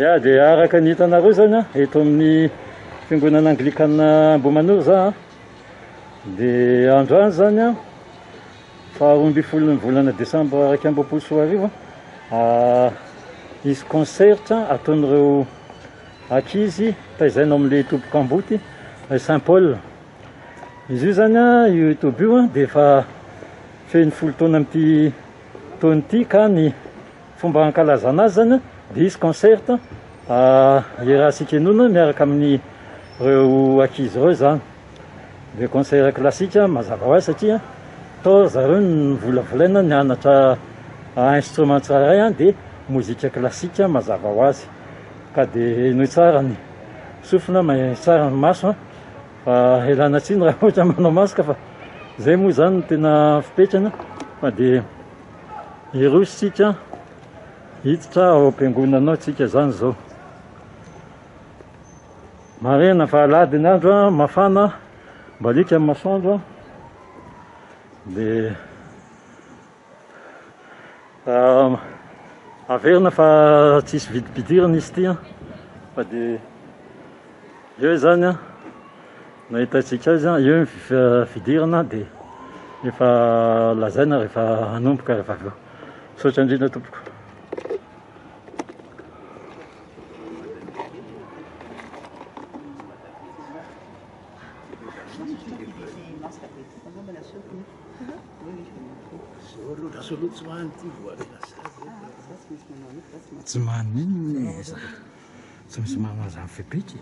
Ya dia araka ny hitanareo zany a eto amin'ny fiangonana anglikana Ambohimanoro za dia androany zany a faharoa ambin'ny folo ny volana desambra iraika amby roapolo sy roa arivo hisy concert ataon'ireo ankizy taizaina amin'ilay toboka Amboty Saint Paul. Izy io zany a io toby io dia efa feno folo taona amin'ity taona ity ka ny fomba hankalazana azy zany dia hisy concert iarahantsika enona miaraka amin'ny ireo ankizy ireo zany. Dia concert classique mazava ho azy satria tao zareo ny volavolaina ny hanatra instrument tsirairay dia mozika classique mazava ho azy ka dia noho tsara ny sofina tsara ny maso fa elana tsiny raha ohatra manao masika fa zay moa zany no tena fipetrana fa dia irositsika hiditra ao am-piangonanao tsika zany zao. Marena fa alady ny andro mafana mbalika amin'ny masoandro dia averina fa tsisy vidibidirana izy ity fa dia eo zany nahitantsika azy eo fidirana dia efa lazaina rehefa hanomboka rehefa avy eo. Misaotra indrindra tompoko. Tsy manino tsy misy manaza fepeky.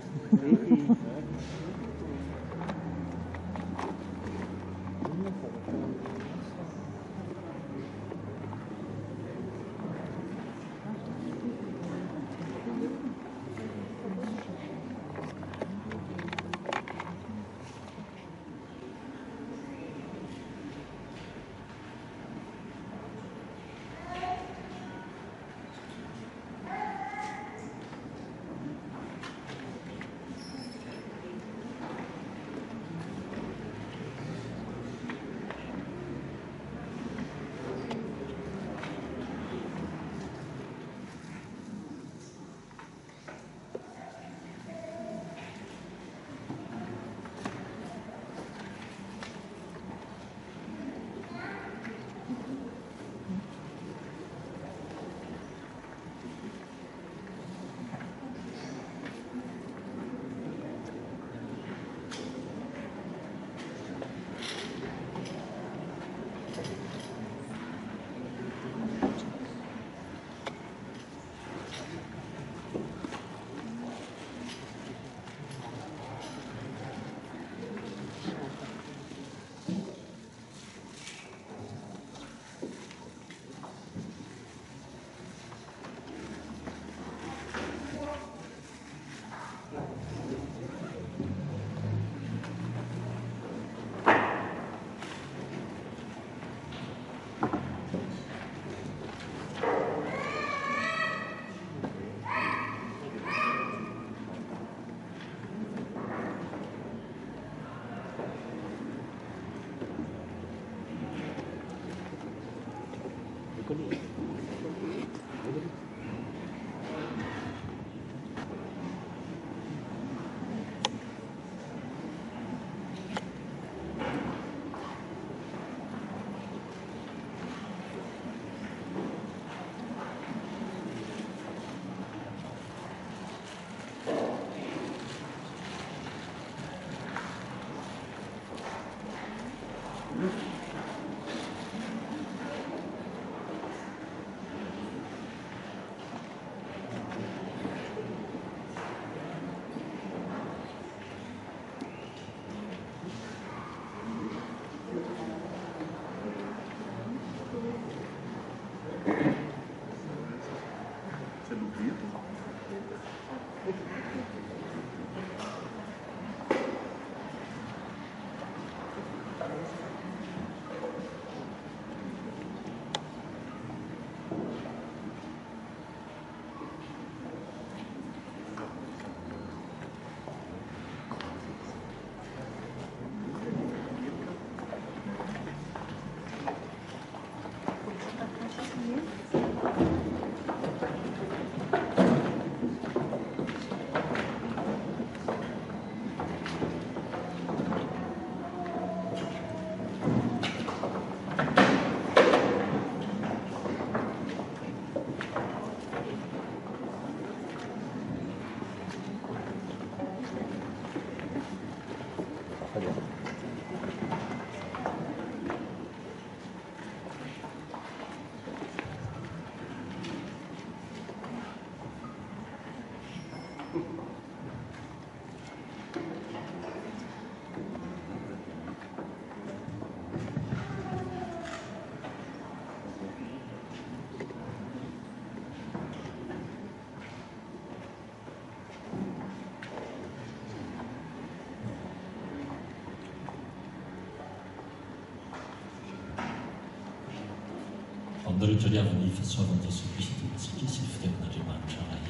Andrejoriavana ny fahasoavan'i Jesosy Kristy antsika sy ny fitiavan'Andriamanitra iray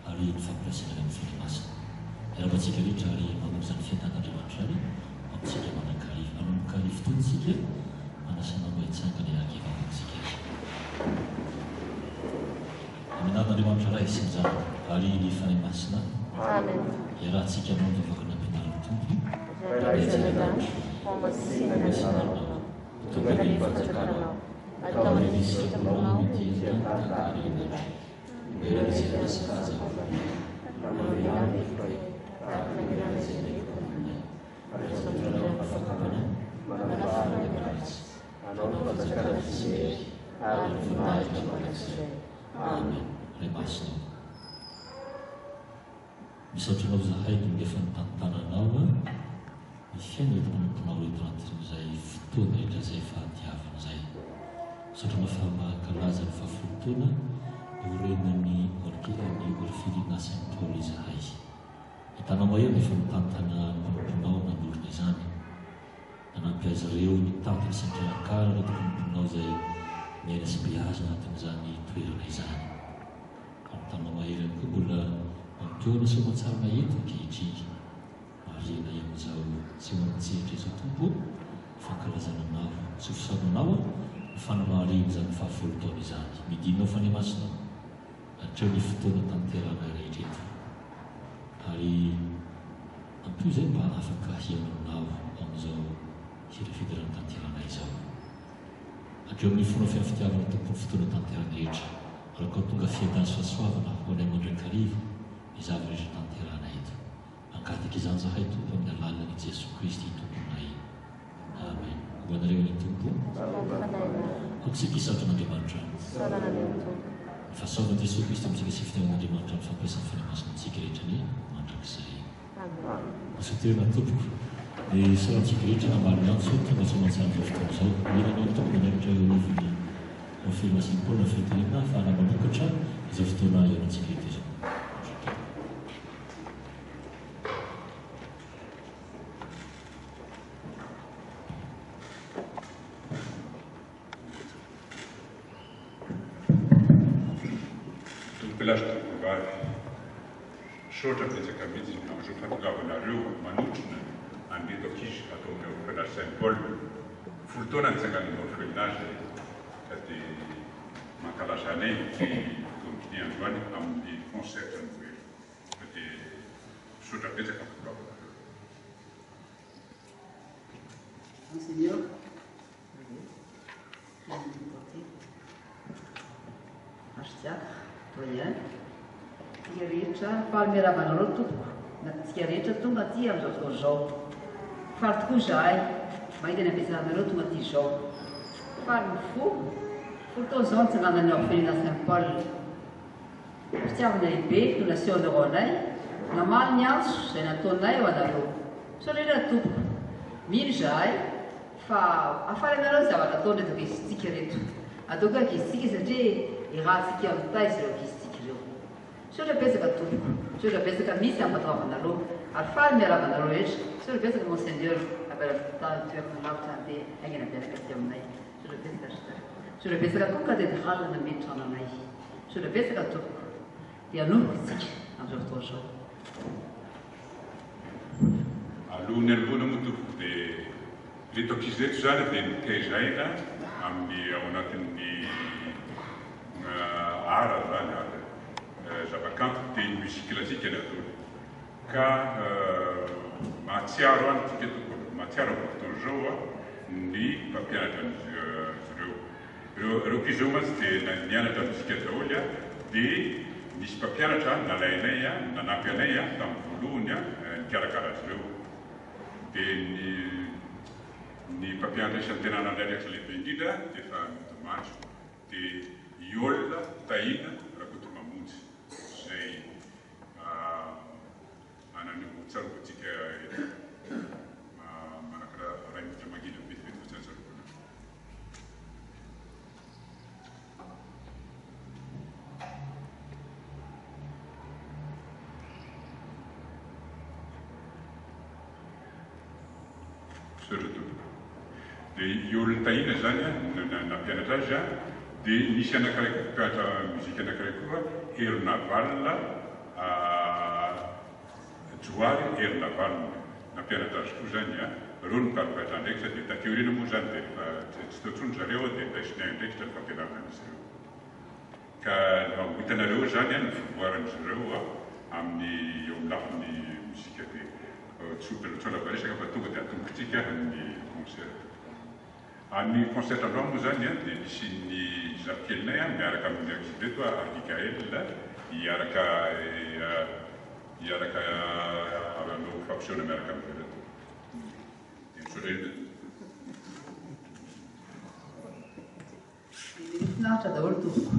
ary ny fampiresana amin'ny finy masina. Miaraka-antsika rehetra ary manao izany fiainan'Andriamanitra ary amintsika manan-kariva. Manomboka fotoantsika manasana moetsanga ny arakivavatsika. Amin'ny an'Andriamanitra iray sy ny zanany ary ny fany masina. Iarahantsika manao tavaka nampianarana tompo. Tokony fanjakanao. Atau menyisir pulau mencinta kalimat, berizir sahaja, menyang dikoi, menyang sini kumanya, bersama fakapana, manafar beras, atau bersekat sendiri, alifai bersekat, amin. Remasno. Misaotra zahay tungefa tantananao, ifiaina tantanao itranty zay fotoana indray zay fahatiavana zay. Saotra mahakalaza ny fahafolotona iorenan'ny orifilina Saint Paul izahay. Hitanao eo efa mitantana mpamponao nanorina izany. Nanampy azy ireo nitantana sandriakara reto mpamponao zay miaina sy beazy anatin'izany toerana izany. Hitanao mahery koa mbola mampiona sy mahatsara mahety ankehitriny. Marina amin'izao tsy mantsihitra izao tompo fankalazana anao sy fisaonanao fanamahariny izany fahafolotona izany. Midinao fany masina hatreo ny fotoana tanterana rehetra eto. Ary ampio zay mba afaka hiainanao amin'izao hirafidirana tanterana izao. Hatreo amin'ny fomba fiafitiavana tompony fotoana tanterana rehetra. Araka tonga fiadan sy fahasoavana ho anay mandrakariva ny zavatra rehetra tanterana eto. Ankataka izany zahay tompo amin'ny alalan'i Jesosy Kristy tomponay. Amen. Hoanareo ny tompo. Aksika isaotran'Andriamanitra. Fahasoavan'i Jesosy Kristy amintsika sy fitiavan'Andriamanitra ny fampiasany fanamasina antsika rehetra ny mandrakizay. Asoterana tompoko. Ny sarantsika rehetra namariny antso tonga tsy mahatsara amin'izao fotoana izao. Milanao tompo manaritra eo oviny mafily Saint Paul fitenena fa namanokatra izao fotoana iarantsika rehetra izao. Sotra betsaka mihitsy amin'izao fahatongavanareo manotrona andeto ankizy atao amin'ny orphelinage Saint Paul. Folo taona nitsangan'ny orphelinage sady mankalaza anay tombony androany amin'ny concert ny hoe sady sotra betsaka fahatongavanareo. Monseigneur, archidiacre, doyen, tsika rehetra faly miaravanareo tompoko na tsika rehetra tonga aty amin'izao fotoana izao. Faly tokoa zahay mahita ny ampiasanareo tonga aty izao. Faly folo taona izao nitsanganan'ny orphelinat Saint Paul. Fitiavana lehibe no nasehonareo anay, namaly ny antso izay nataonay ho anareo. So rehetra tompoko, mino zahay fa afaly anareo zavatra atao ndraiky ankizintsika reto. Ataoko ankizintsika satria irahantsika amin'ny tay izay ankizintsika ireo. Sotra betsaka tompoko, sotra betsaka misy ampatoavanareo, ary faly miaravanareo rehetra. Sotra betsaka Monseigneur avela toerana lavitra andeha aingana biaraka aty aminay. Sotra betsaka archidiacre. Sotra betsaka koa katedrale nametrana anay. Sotra betsaka tompoko. Dia anomboka isika amin'izao fotoana izao. Alohan'ny alohana moa tompoko dia reto ankizy reto zany dia nitaizaina amin'ny ao anatin'ny ara zany zavakanto dia musicale tsika ny atao. Ka mahatsiaro any tsika tompoko, mahatsiaro amin'ny fotoana izao ny mpampianatra ireo. Ireo ankizy zao mantsy dia nianatra amintsika daholo dia nisy mpampianatra nalainay nanampy anay tamin'ny voalohany nikarakara azy ireo. dia ny mpampianatra isan-tenana rehetra lehibe indrindra dia efa mitomandro dia iolona tahina rakoto mamonjy izay anan'otsarokotsika manakara ray mitra magina vetivety fotsatsarokoana dia iolona tahina zany nampianatra azy dia misy anankiray mpianatra muzika anankiray koa Erona Valina Joary Erona Valina nampianatra azy koa zany reo no mikarokatra andraikitra dia takeorina moa zany dia tsy toatsony zareo dia ndaisiny andraikitra ny fampianarana azy ireo ka hitanareo zany ny fivoaran'izy ireo amin'ny eo amin'ny lafiny muzika dia tsona varesaka fa tonga dia atombotsika amin'ny concert. Amin'ny concert androany moa zany dia misy ny zavykelinay miaraka amin'ny arkiveto Arkigael hiaraka hanao fampisehoana miaraka amin'ny vereto. Dia misaorena. Finaritra daholo tompoko.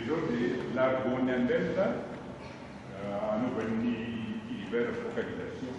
zao dia l'arbony andelta anaovan'ny hiver focalisation.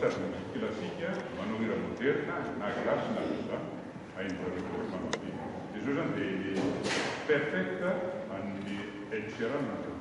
sady muzika klasika manao hira moderna na glasy na za hain'zareo manao izy io zany dia perfecta amin'ny Ed Sheeran na zareo.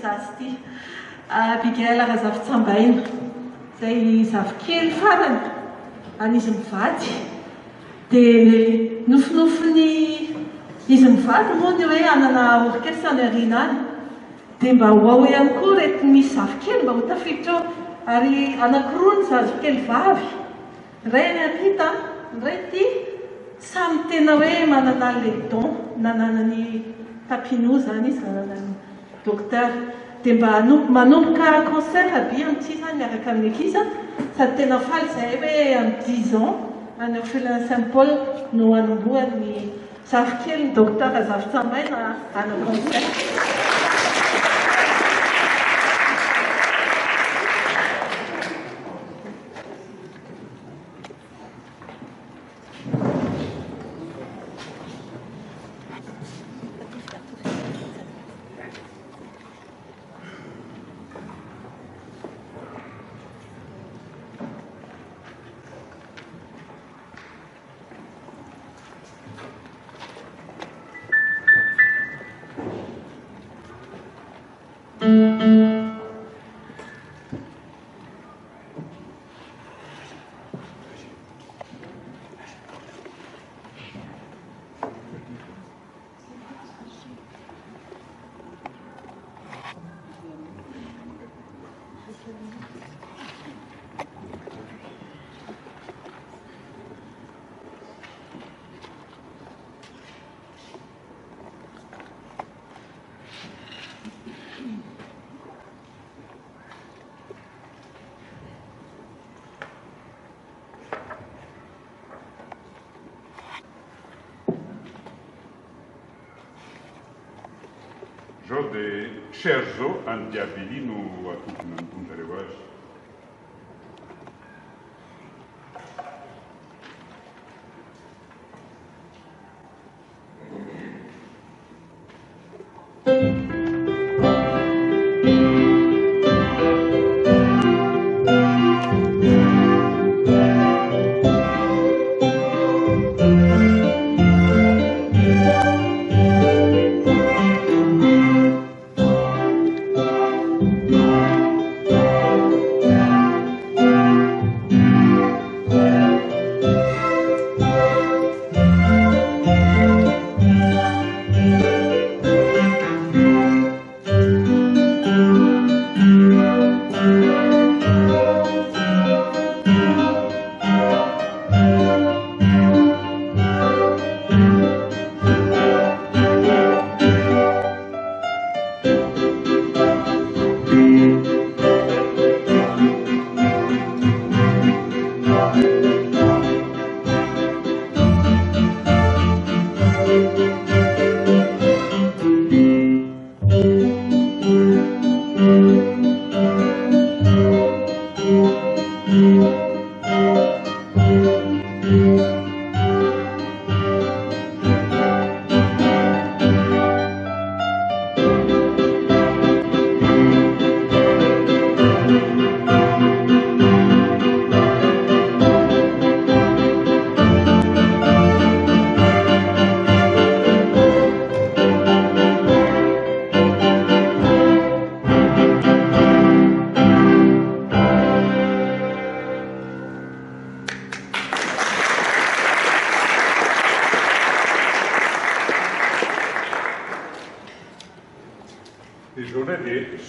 Zasty Abigail Razavitsambaina zay zavikely farany anizy mivady dia nofinofiny izy mivady moa ny hoe anana orchestre ny arina any dia mba hoao ihany koa rety misy zavikely mba ho tafiditra ao ary anankiroa ny zavikely vavy ray ny anita rety samy tena hoe manana le don nananany tapino zany izy nananany docteur dia mba manomboka concert aby amin'ity zany miaraka amin'ny ankizy sady tena faly izay hoe amin'ny 10 ans any orphelin Saint-Paul no anombohan'ny zavikely ny docteur Razavitsambaina ana concert. dia cher zao andiabili no atokony antondrareo azy.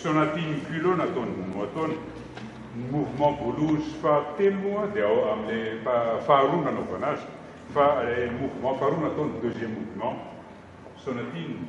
Sonatine Culot nataony mouvement blues fahatelo moa dia ao amin'ilay faharoa nanaovana azy fa mouvement faharoa nataony deuxième mouvement sonatine.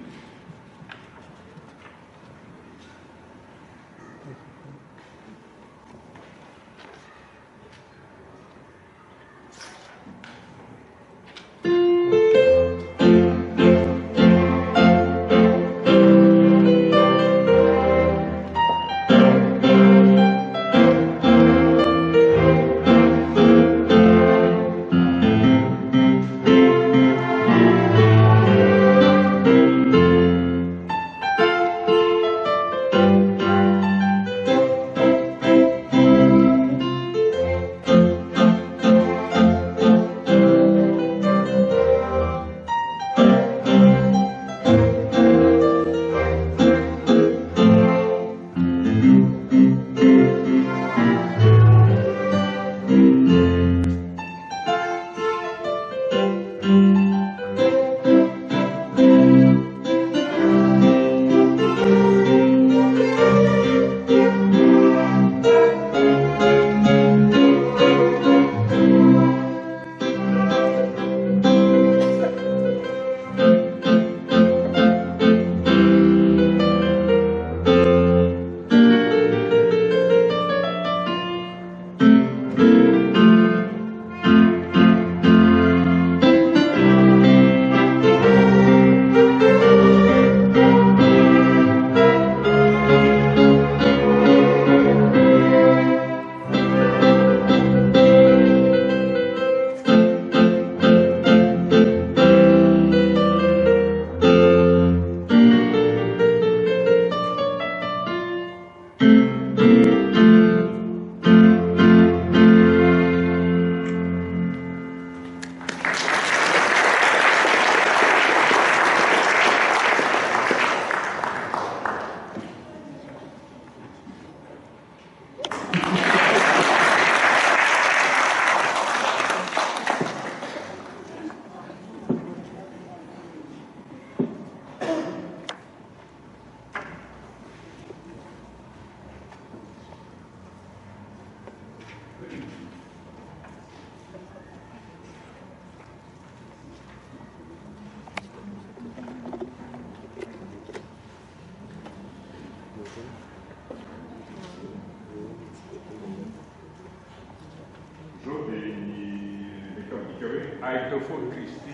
Aitophone Christi.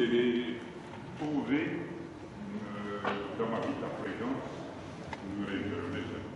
je l'ai trouvé dans ma vie à présent, nous réservons les jeunes.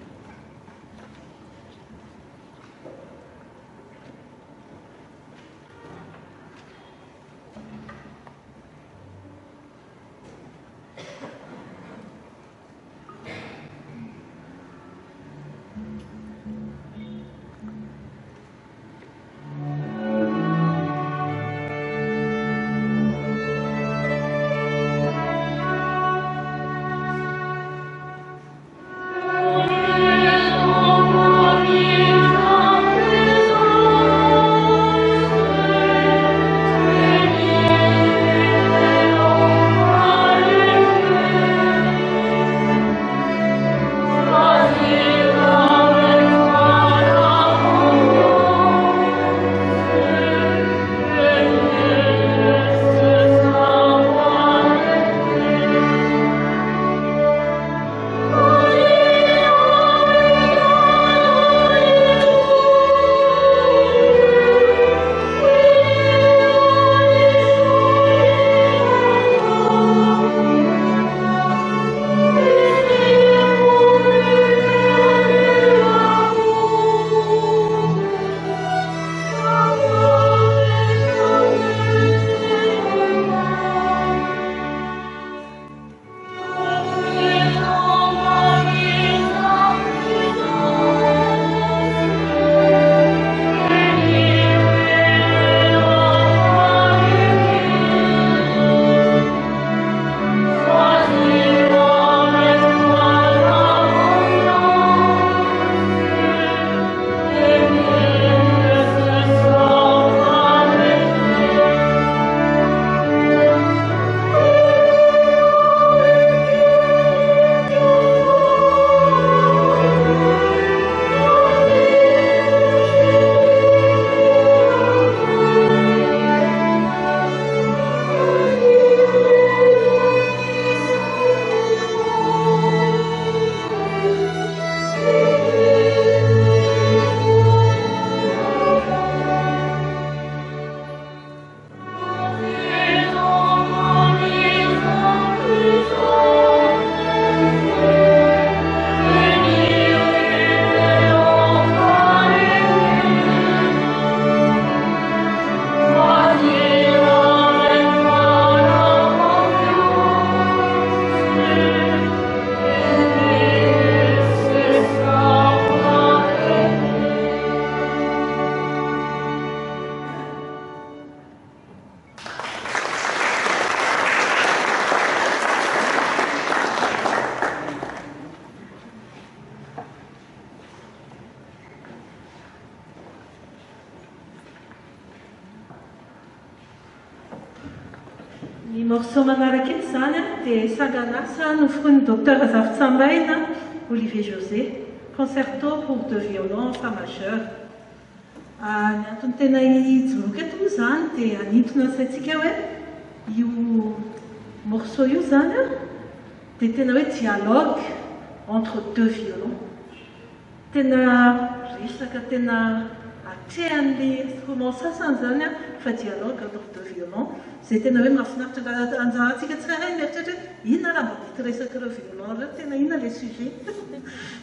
Ny morceau manaraka eto zany dia Saganasa noforon'ny docteur Zavitsambaina Olivier José, concerto pour deux violons fa majeur. Ny antony tena ijoroka eto moa zany dia anintona ansaintsika hoe io morceau io zany dia tena hoe dialogue entre deux violons. Tena resaka tena atrehan'le roman sasany zany fa dialogue entre deux violons. Zay tena hoe mahafinaritra anjarantsika tsirairay mieritreritra hoe inona raha mba dito resaka ireo violon ireo tena inona le sujet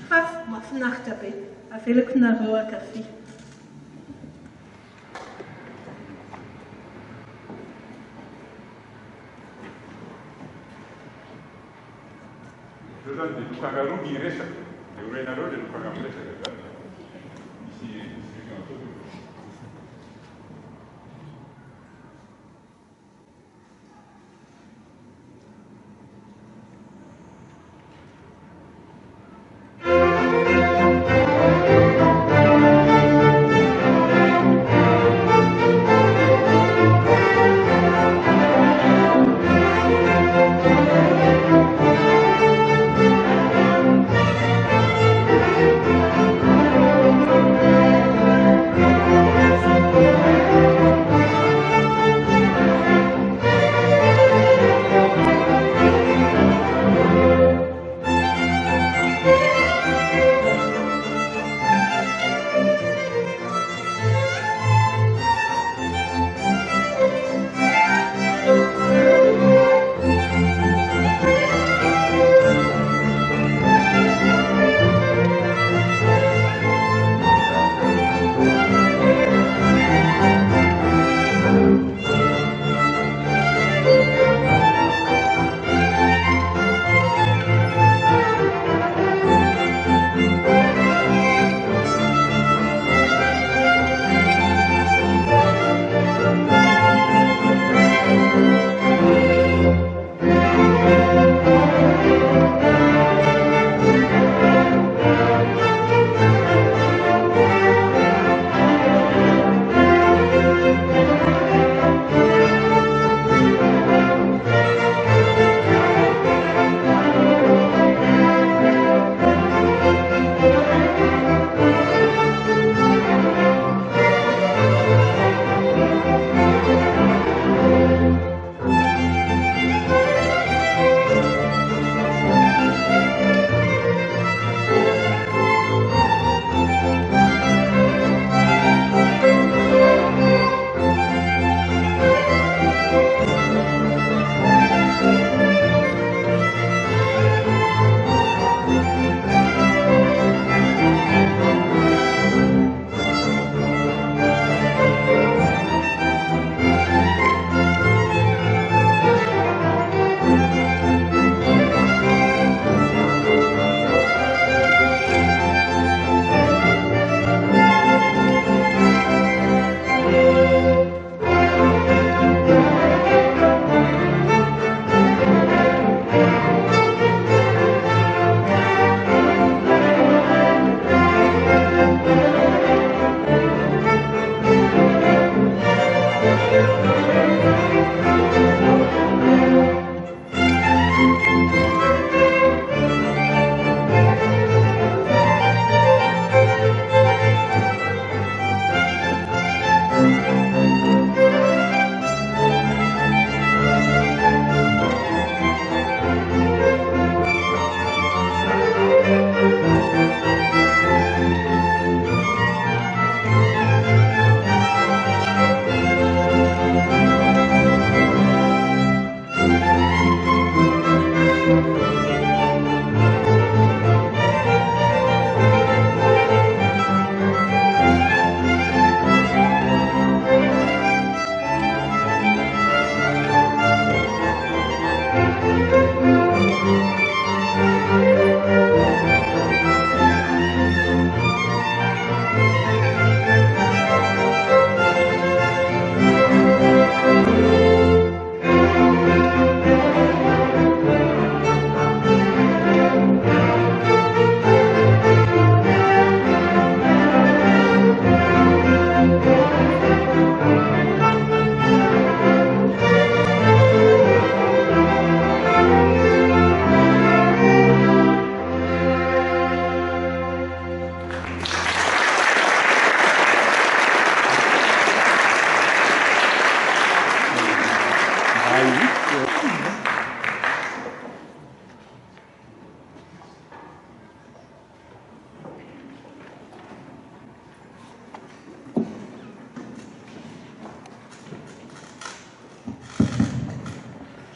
fa mahafinaritra be. Avelako nareo akafy. Io zany dia lokanga roa ny resaka, dia horenareo dia lokanga miresaka zany. Misy discussion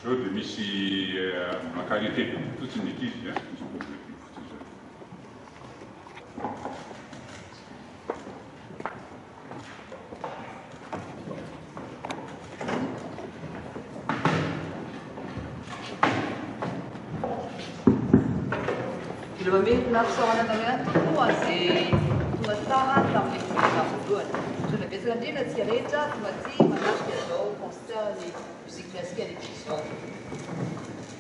Zao dia misy makarité fotsiny ekizy Ilma mety nampisaoana tamin'ny tokoa izay tonga tsara tamin'ny fitiavana voalohany. So la betsaka indrindra antsika rehetra tonga ty manasika izao concert ny musique classique à l'édition.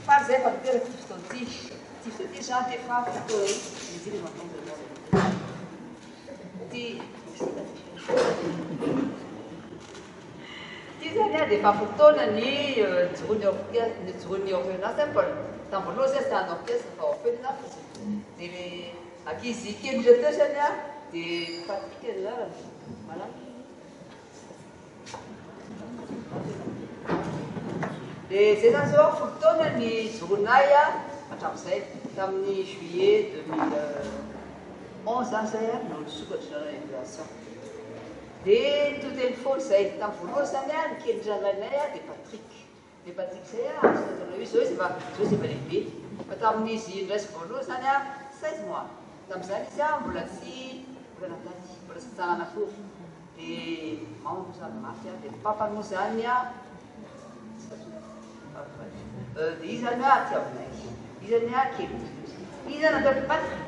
Fa zay fa tena ty fotoan'ity. Ty fotoan'ity zany dia fa fotoana miziry matonga ty zany a dia fa fotoana ny joroan'ny orphelinat Saint-Paul. Tamin'ny voalohany zay tany orchestre fa orphelinat fotsiny. Dia le ankizy kely indray teo zany a dia pratique anarany malaky. Dia zay zany zao fotoana ny joronay a hatramin'izay tamin'ny juillet 2011 zany zay a no nisokatra na inauguration. Dia toteny foana zay tamin'ny voalohany zany a ny kely ndranainay a dia Patrick. Dia Patrick zay a zao izy efa lehibe. Fa tamin'izy indraiky voalohany zany a 16 mois. Tamin'izany izy a mbola tsy natany, mbola tsy tsanana fo. Dia mamanko samy mafy a dia papany moa zany a dia izy zany a tiavinay. Izy zany a kely. Izy zany atao Patrick.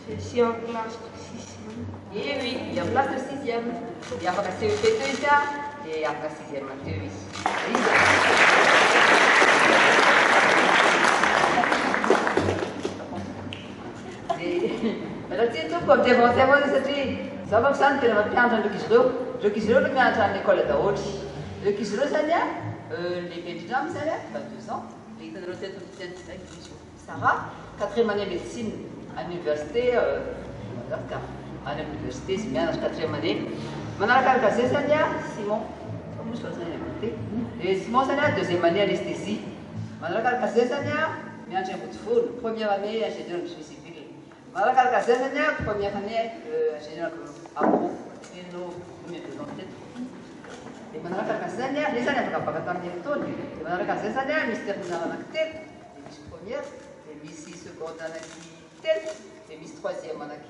Je suis en classe de 6e. Et oui, il y a place de 6e. Il y a pas de CEP déjà, et il y a pas de 6e à deux. Alors, tu sais, tout comme des bons témoins de cette vie, ça va que ça ne peut pas bien dans le Kisro. Le Kisro, le mien dans l'école de Haute. Le Kisro, ça y est, les étudiants, ça y est, 22 ans. Les étudiants de l'hôtel, Sarah, 4e année médecine à l'université, à l'université, c'est bien, dans la 4e année. Maintenant, la case, ça y est, Simon, comment je fais ça? Et Simon, ça y est, 2e année anesthésie. Maintenant, la case, ça y est, bien, j'ai un bout de foule, 1re année, ingénieur de chimie civile. Maintenant, la case, ça y est, 1re année, ingénieur agro, et nous, dans le tête. Et maintenant, la case, ça y est, les années, pas attendre les retours. Et maintenant, la case, ça y est, mystère de la tête, les premières, les missi seconde année, les missi 3e année,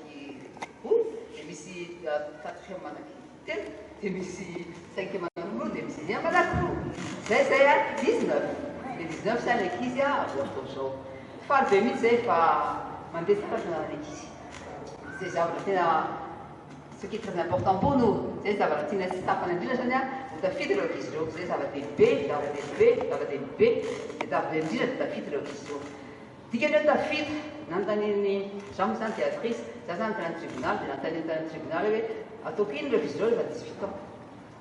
les missi 4e année, les missi 5e année, les missi 6e année. C'est 19. Les 19, c'est l'équipe, fa 2000, c'est pas l'équipe. C'est ça, ce qui est très important pour nous. C'est ça, ça va être ta fille de l'orchestre. Ça va être B, ça va être B, ça va être B, et ça va être ta fille de l'orchestre. Si quelqu'un ta fille, n'entendez jamais sans théâtrice, ça s'entend dans le tribunal, à Tokyo, l'orchestre, il va 18 ans.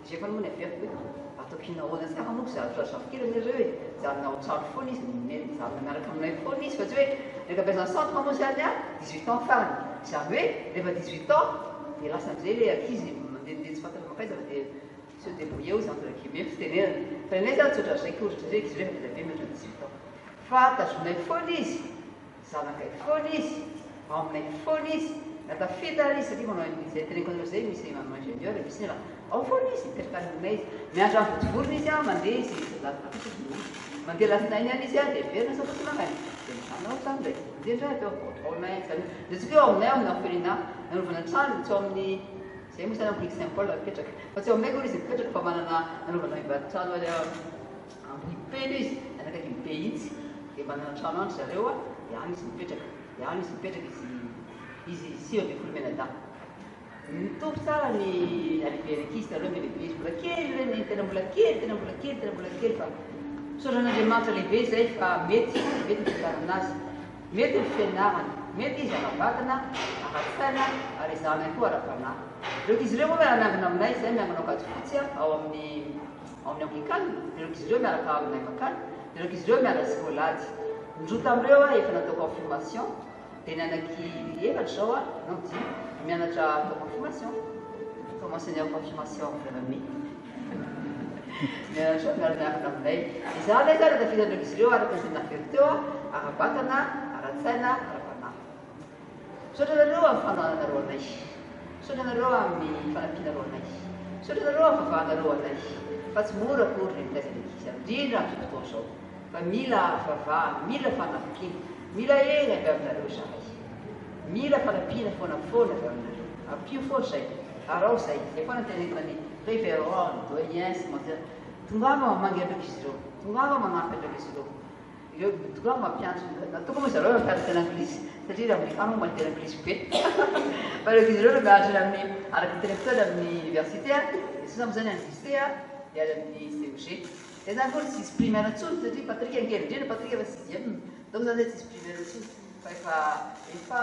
J'ai pas le monde à faire, oui. À atokina hoana sy afa moko zavatra kely amin'ireo hoe janona otrano foana izy janona miaraka aminay foana izy fa tsy hoe rehefa ampiasana centre moa zany a 18 ans farany zany hoe rehefa 18 ans dia lasa am'izay le ankizy mandehandeha tsy fantatra makaiza fa dia se débrouiller aux entre guillemets fitenenana fa nenay zany tsotra zay koritra zay izy rehefa be mety 18 ans fa tazonay foana izy zanakay foana izy aminay foana izy natafita izy satria manao izay teneniko an'ireo zay misy manao ingénieur misy la ao foana izy mipetraka aminay izy miandro amin'ny votivorona izy a mandeha izy mandeha lasinainy any izy a dia verina safotsy mangainy dia misanao trano ndraiky mandeha ndray atao aonay zany dia tsika eo aminay amin'ny orphelinat nanovana trano tsy ao amin'ny zay moa zany amblique Saint Paul mipetraka fa tsy ao aminay koa izy mipetraka fa manana nanovana ivady-trano amblipeny izy anakaiky be itsy dia manana trano andry zareo a dia any izy mipetraka dia any izy mipetraka izy sio de fulmenada mitombo tsara ny alibery ankizy taloha melehibe izy mbola kely reny tena mbola kely fa soran'andriamanitra lehibe zay fa mety fitaranazy mety ny fianarana mety izy anabatana aratsaina ary izany koa ara-panahy rehefa izy ireo moa miara-miangona aminay zay miangona akajo fotsy a ao amin'ny anglikany rehefa izy ireo miaraka aminay makany rehefa izy ireo miara skolady ndrota am'ireo a efa natao confirmation dia nanaky efatra zao a non di mianatra atao confirmation commencé ny confirmation vraiment mianatra miara-miangona aminay izany zany tafitandreo izy ireo araka ny nafery teo a ara-batana ara-tsaina ara-panahy misaotra nareo amin'ny fanananareo anay misaotra nareo amin'ny fanampianareo anay misaotra nareo amin'ny vavahanareo anay fa tsy mora akory ny mitaiza ankizy indrindra amin'ny fotoana zao fa mila vavahana mila fanafikina mila eny avy aminareo zahay mila fanampiana foana avy aminareo ampio foana zay arao zay zay foana tenentina ny révérend doyen sy manzera tongava mamangy andreo izy ireo tongava manampy andreo izy ireo tongava mampiantso natoko moa zareo mitarika l'anglisy satria raha amerikano manitena anglisy be fa reo izy ireo miaratra amin'ny araky directeur amin'ny université a sasa am'izany anglisy a miary amin'ny CEG dia zany koa tsy exprime anantsony satria patrika ankely indrindra patrika efa sixième donc zany zay tsy exprime anantsony fa efa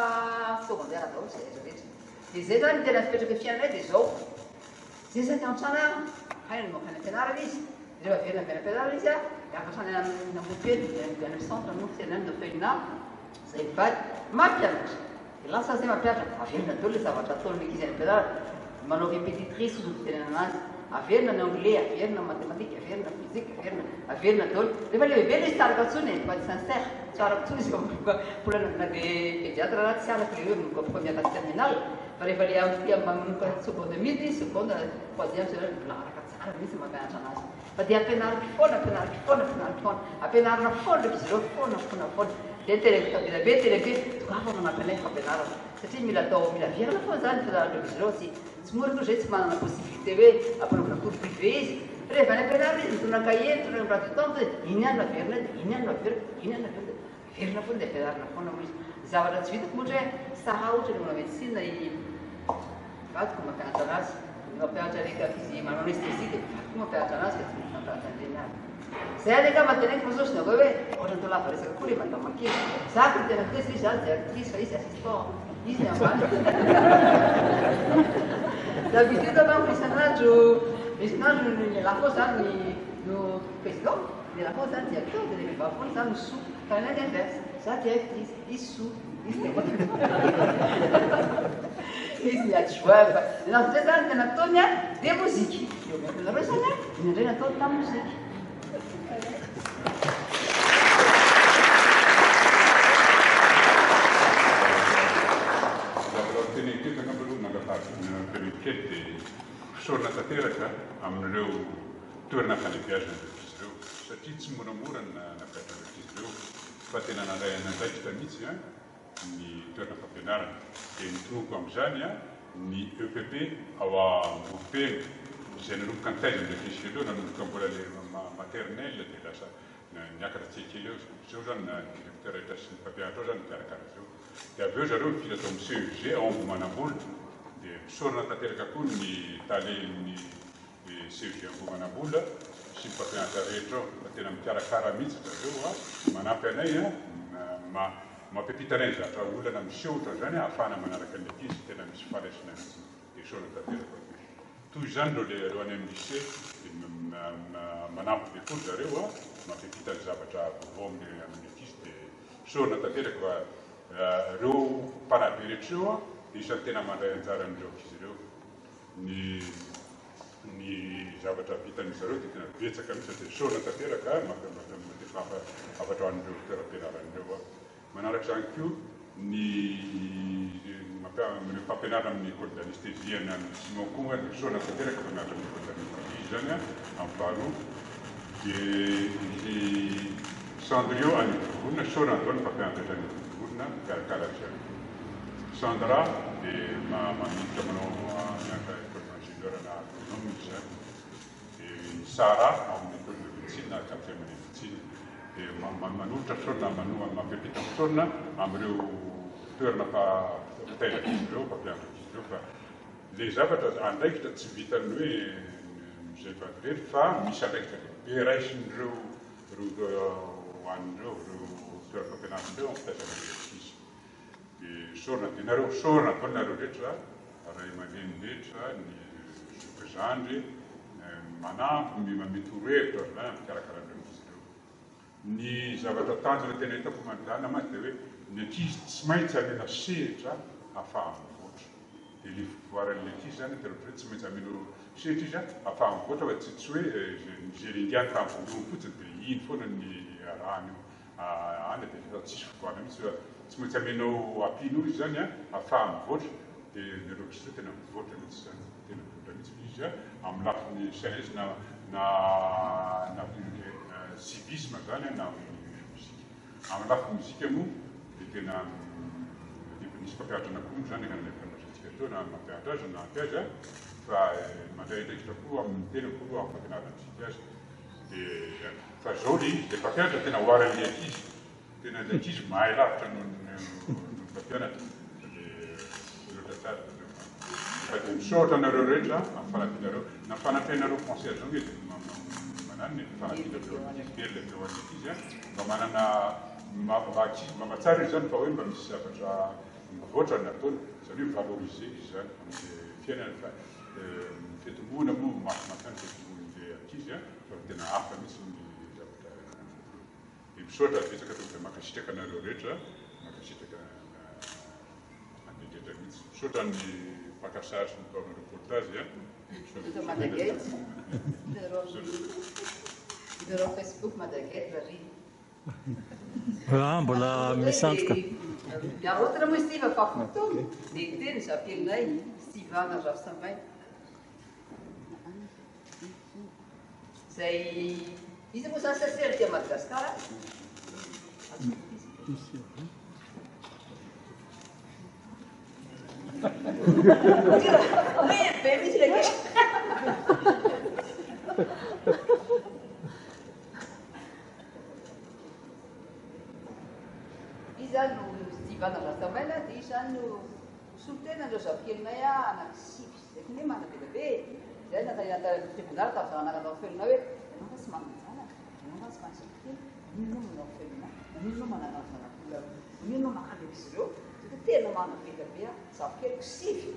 secondaire daholo zay rehetra dia zay zany tena fipetraka fiainanay dia zao zay zany antrana hainy makany ampianarana izy rehefa verina avy ampianarana izy a miakatrany namopeny amin'ny centre no fianany de feuilina zay mivady mampianatra dia lasa zay mampianatra averina daholo le zavatra ataony ankizy any ampianarana manao répétitrice ozy fitenena anazy averina ny anglais averina mathématique averina physique averina daholo rehefa lehibe izy tsaraka ntsony fa tsy sincère tsaraka ntsony izy mbola na le pédiatre raha tsy araka le hoe mikofa miakasy terminal fa rehefa le manomboka seconde midi seconde troisième semaine mbola araka tsara mihitsy mampianatra anazy fa dia ampianariko foana ampianarina foana ndraiky izy ireo foana dia telebe togafa manampy anay fampianarana satria mila atao mila verina foana zany fianarandreo izy ireo tsy mora loa zay tsy manana possibilité hoe ampanaovana cours privé izy rehefa ny ampianarana izy mitondra cahier mitondra emploi du temps iny any naverina verina foana dia ampianarina foana moa izy zavatra tsy vitako moatra hoe saha ohatra le manao médecine vadiko mampianatra anazy mampianatra reka izy manao anesthésie dia vadiko mampianatra anazy fa tsy mampianatra andrenany zay any ka mantenaiky fa sosy nakoa hoe ohatra atao lava resaka koa le madamankely zako ny tena actrice izy zany directrice fa izy assistant izy ny ambany d'habitude manko isan'andro mialako zany no président mialako zany directeur dia le mivavy foana zany no sous fa nay inverse za directrice izy sous izy ny adjoint fa nazay zany tena ataony a dia moziky eo miampianareo zany a inandray natao tamin'ny moziky fisaorana tanteraka amin'ireo toerana fanabeazana izy ireo satria tsy moramora napetraka izy ireo fa tena nandraikitra mihitsy a ny toerana fampianarana dia nitomoko amin'izany a ny EPP ao Ambopeny izay nanomboka nitaizana ndraiky izy ireo nanomboka mbola le maternelle dia lasa niakatra tsekely eo zao zany na directeur rehetra sy ny mpampianatra ao zany mikarakara zao dia avy eo zareo mifindra atao amin'ny CEG ao Ambohimanambola dia misaorana tanteraka koa ny talen'ny CEG Ambohimanambola sy ny mpampianatra rehetra ao fa tena mikarakara mihitsy zareo a manampy anay a mampiampita anay zatra olana misehotra zany ahafahana manaraka ny ankizy tena misy faraisina mihitsy dia saorana tanteraka. toy izany reo any amin'ny lycée manampy bekory zareo a mampipita ny zavatra vaovao amin'ny ankizy dia sorona tanteraka fa reo mpanabe rehetra reo a isan'ny tena mandray anjara an'ireo ankizy ireo ny zavatra vitany zareo dia tena betsaka mihitsy dia sorona tanteraka afatra ho an'ireo toeram-pianaran'ireo a manaraka izany koa ireo mpampianarana amin'ny école d'anesthésie any amin'ny Simon Koa dia sorona tanteraka mpampianarana amin'ny école d'anesthésie zany a amin'ny faharoa dia Sandrio any Vorona sorona daholo mpampianatra any Vorona mikarakara zany Sandra dia mamiditra manao mianatra école d'ingénieur na agronome izy zany dia Sara amin'ny école de médecine na quatrième année médecine dia manolotra sorona mampiampita sorona amin'ireo toerana mpitairaka izy ireo mpampianatra izy ireo fa le zavatra andraikitra tsy vitany hoe zay vadirery fa misy andraikitra be raisin'ireo hoan'ireo toeram-pampianaran'ireo ampitaizana izy dia sorona dia nareo sorona daholo nareo rehetra ray aman-dreny rehetra ny zokazandry manampy mametorohevitra zany amikarakaraan'ireo izy ireo ny zavatra tanjona tena hitako manodana mazy dia hoe ny ankizy tsy maintsy amena sehatra ahafahany mivoatra dia le voaran'le ankizy zany dia rehetra tsy maintsy ameno sehatra izy ahafahany mivoatra fa tsy hoe zeringiany tamin'ny voalohany fotsiny dia iny foana ny arahany any dia efa tsisy fotoana mihitsy fa tsy maintsy amenao ampino izy zany ahafahany mivoatra dia nereo kisy tena mivoatra mihitsy zany tena mivoatra mihitsy izy amin'ny lafiny science na civisme zany na muzika amin'ny lafiny muzika moa dia tena nisy mpampianatra anakory zany an'lefanasika teo na mampianatra azy na ampy azy fa mandray ndraikitra koa amin'ny tena koa amin'ny fampianarantsika azy dia fa zao le izy dia mpampianatra tena hoaran'le ankizy tena le ankizy mahay lavitra no mpampianatra loatra tsara fa misoratra anareo rehetra amin'ny fanampinareo na fanampinareo français zao hoe manany fanampinareo kely le teo an'ny ankizy mba manana mahatsara izy zany fa hoe mba misy zavatra mivoatra ny ataony zany hoe valoriser izy zany amin'ny fiainana fa fetomoana moa mafimafiany fetomon'le ankizy fa tena hafa mihitsy ny zavatra dia misoratra betsaka to dia makasitraka anareo rehetra makasitraka andendretra mihitsy misoratra ny mpakasary sy mitao amin'ny reportage Hitanao Facebook Madagascar ry. Mbola misantroka. Miarotana moa Stiva fa fotoana dia teny zapenay Stivana Ravsambay. Zay izy moa zany sasery dia Madagasikara. Be misy le izany no Stivana Ravsambay dia izany no solotena andreo zakelinay anankisivy zay ne manabelabe zay natahata tribunal tamin'ny anakanao felona hoe anao tsy manajana anao tsy manjakely ino manao felona ino manana zanak'olona ino makaleky izy ireo tena manabelabe zakeliko sivy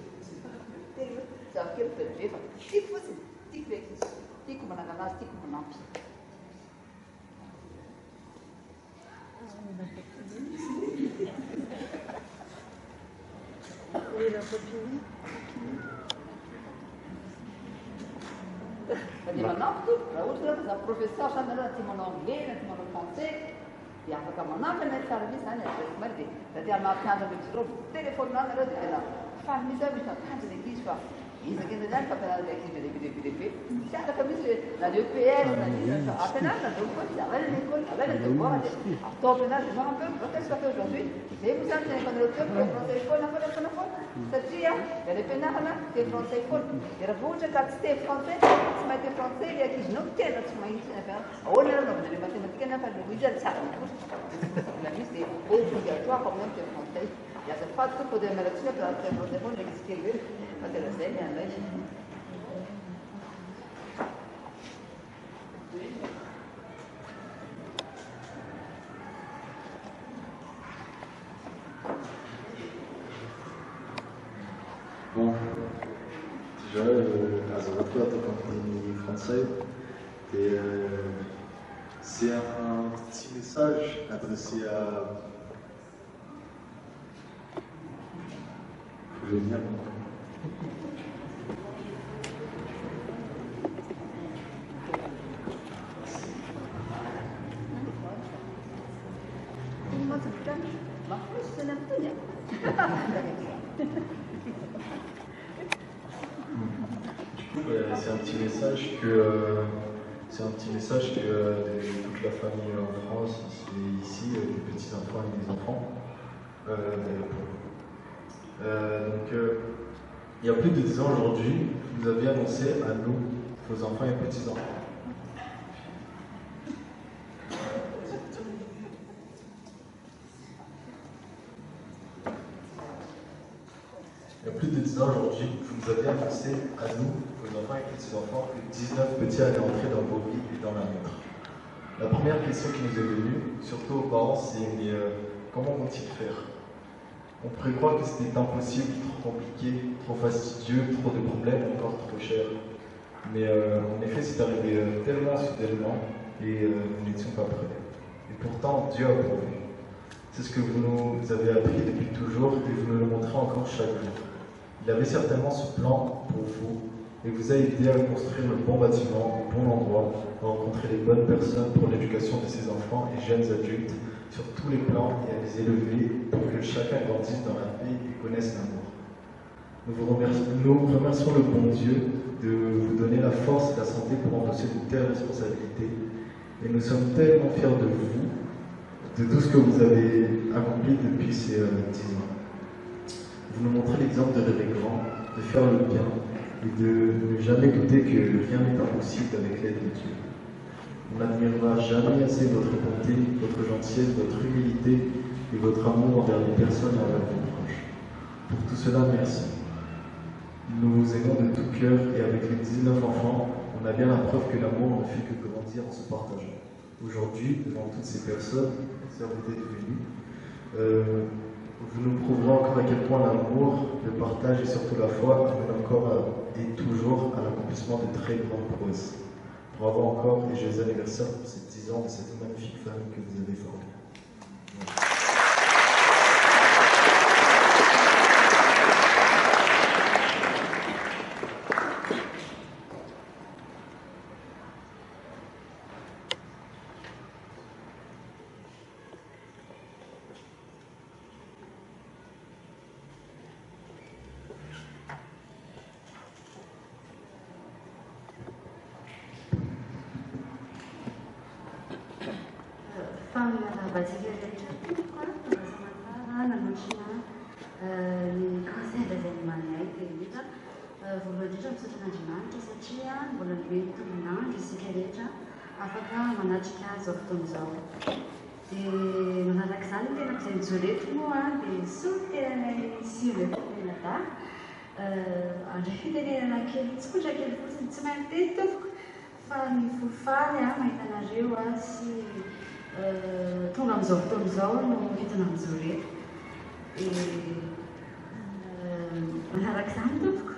tena zakeliko bebe fa tiako fotsiny tiako reky izy tiako manangana azy tiako manampy dia manampy to raha ohatra fa za professeur zany anao ty manao anglais na ty manao français dia afaka manampy anay tsara misy zany adresy mary dia da tia mampiandra am'izy ireo téléphone anareo dia tena fany misy ao misy akanjy le izy fa izaka eny zany fampianarana ankizy lehibe tsy afaka misy na le EPS na izy ampianarana andreo koa izy avela l'école avela devoir dia atao ampianarana dia manao peu peut-être ça fait aujourd'hui zay moa zany tena fanareo teo le français foana fanarana foana satria dia le ampianarana te français foana dia raha ohatra ka tsy te français tsy mahay te français le ankizinao tena tsy mahitsy ny ampianarana ahoana areo naovana le mathématique ana fa le izy any tsara la misy dia obligatoire quand même te français dia azafady to fode mialatsiny ampianarana te français foana ndraiky izy kely hoe fa tena zay ny anay Bon, Déjà, azahoatra ataoko amin'ny frantsay dia c'est un petit message adressé à... Je vais venir. C'est un petit message que de toute la famille en France, ici, des petits enfants et des enfants. Il y a plus de 10 ans aujourd'hui, vous avez annoncé à nous, vos enfants et petits-enfants. Il y a plus de 10 ans aujourd'hui, vous nous avez annoncé à nous, vos enfants et petits-enfants, que 19 petits allaient entrer dans vos vies et dans la nôtre. La première question qui nous est venue, surtout aux parents, c'est comment vont-ils faire? On pourrait croire que c'était impossible, trop compliqué, trop fastidieux, trop de problèmes, encore trop cher. Mais en effet, c'est arrivé tellement soudainement et nous n'étions pas prêts. Et pourtant, Dieu a pourvu. C'est ce que vous nous avez appris depuis toujours et vous nous le montrez encore chaque jour. Il avait certainement ce plan pour vous et vous a aidé à construire le bon bâtiment, au bon endroit, à rencontrer les bonnes personnes pour l'éducation de ses enfants et jeunes adultes sur tous les plans et à les élever pour que chacun grandisse dans la paix et connaisse l'amour. Nous remercions le bon Dieu de vous donner la force et la santé pour endosser de telles responsabilités et nous sommes tellement fiers de vous, de tout ce que vous avez accompli depuis ces 10 ans. Vous nous montrez l'exemple de rêver grand, de faire le bien et de ne jamais douter que rien n'est impossible avec l'aide de Dieu. On n'admirera jamais assez votre bonté, votre gentillesse, votre humilité et votre amour envers les personnes et envers vos proches. Pour tout cela, merci. Nous vous aimons de tout cœur et avec les 19 enfants, on a bien la preuve que l'amour ne fait que grandir en se partageant. Aujourd'hui, devant toutes ces personnes, si vous êtes venus, vous nous prouverez encore à quel point l'amour, le partage et surtout la foi amènent encore et toujours à l'accomplissement de très grandes prouesses. Bravo encore et joyeux anniversaire pour ces 10 ans de cette magnifique famille que vous avez formée. Tonga amizao fotoan'izao no entina amin'izao reto. Manaraka izany tompoko.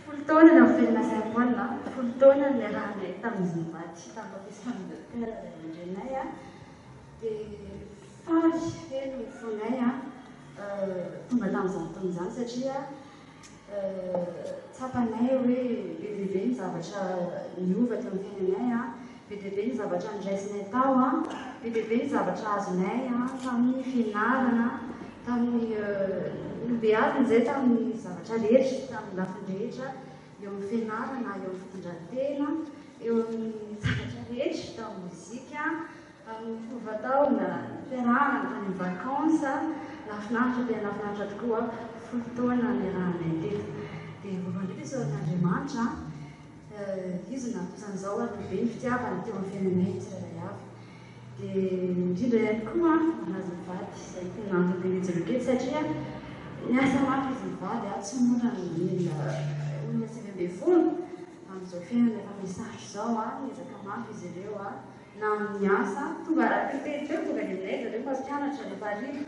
Folo taona na velona Saint-Paul, folo taona no niarahanay tamin'izy nivady tamin'ny baptême de cœur indrenay a. Dia faly feno fonay tonga tamin'izany fotoana izany satria tsapanay hoe bebe ny zavatra niova teo amin'ny fiainanay a. Be dia be ny zavatra niraisinay tao a, be dia be ny zavatra azonay tamin'ny fianarana, tamin'ny beazina izay tamin'ny zavatra rehetra, tamin'ny lafiny rehetra, eo amin'ny fianarana, eo amin'ny fitondran-tena, eo amin'ny zavatra rehetra, tao amin'ny mozika, amin'ny fotoam-taona, fianarana, tany amin'ny vakansa, lafinaritra dia lafinaritra tokoa, folo taona niarahanay teto. Dia voalohany indrindra isaoran'Andriamanitra, izy nampisan'izao be ny fitiavana teo amin'ny fiainanay tsirairay avy. Dia indrindra ihany koa nazy mivady, izay tena antony eto satria niasa mafy izy mivady tsy mora olona 20 amin'izao fiainana efa misaritra izao niezaka mafy izy ireo na amin'ny asa tonga raha teo tonga ny aminay zareo mpianatra rehefa hariva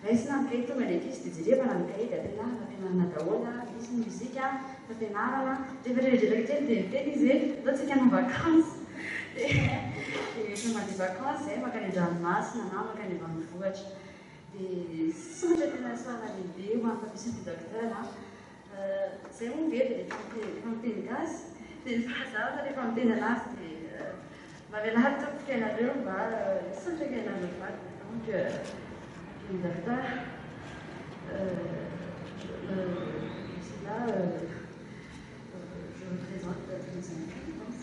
raisina mikay tonga le ankizy dia jerevana mikay dia tena fampianarana daholo misy ny muzika fampianarana rehefa rehetrarehetra kely dia miteny izy hoe zao tsika hanao vakansy dia mandeha vakansy zay makany an-dranomasina na makany ambanivohitra dia sotra tena soana lehibe ho amin'ny mpampiasy ny docteur zay moa mety dia efa miteny gasy dia ny fahazarana rehefa miteny anazy dia mamelahary tompoka ianareo mba sotra ianareo vaky donc le docteur c'est là je représente les invités donc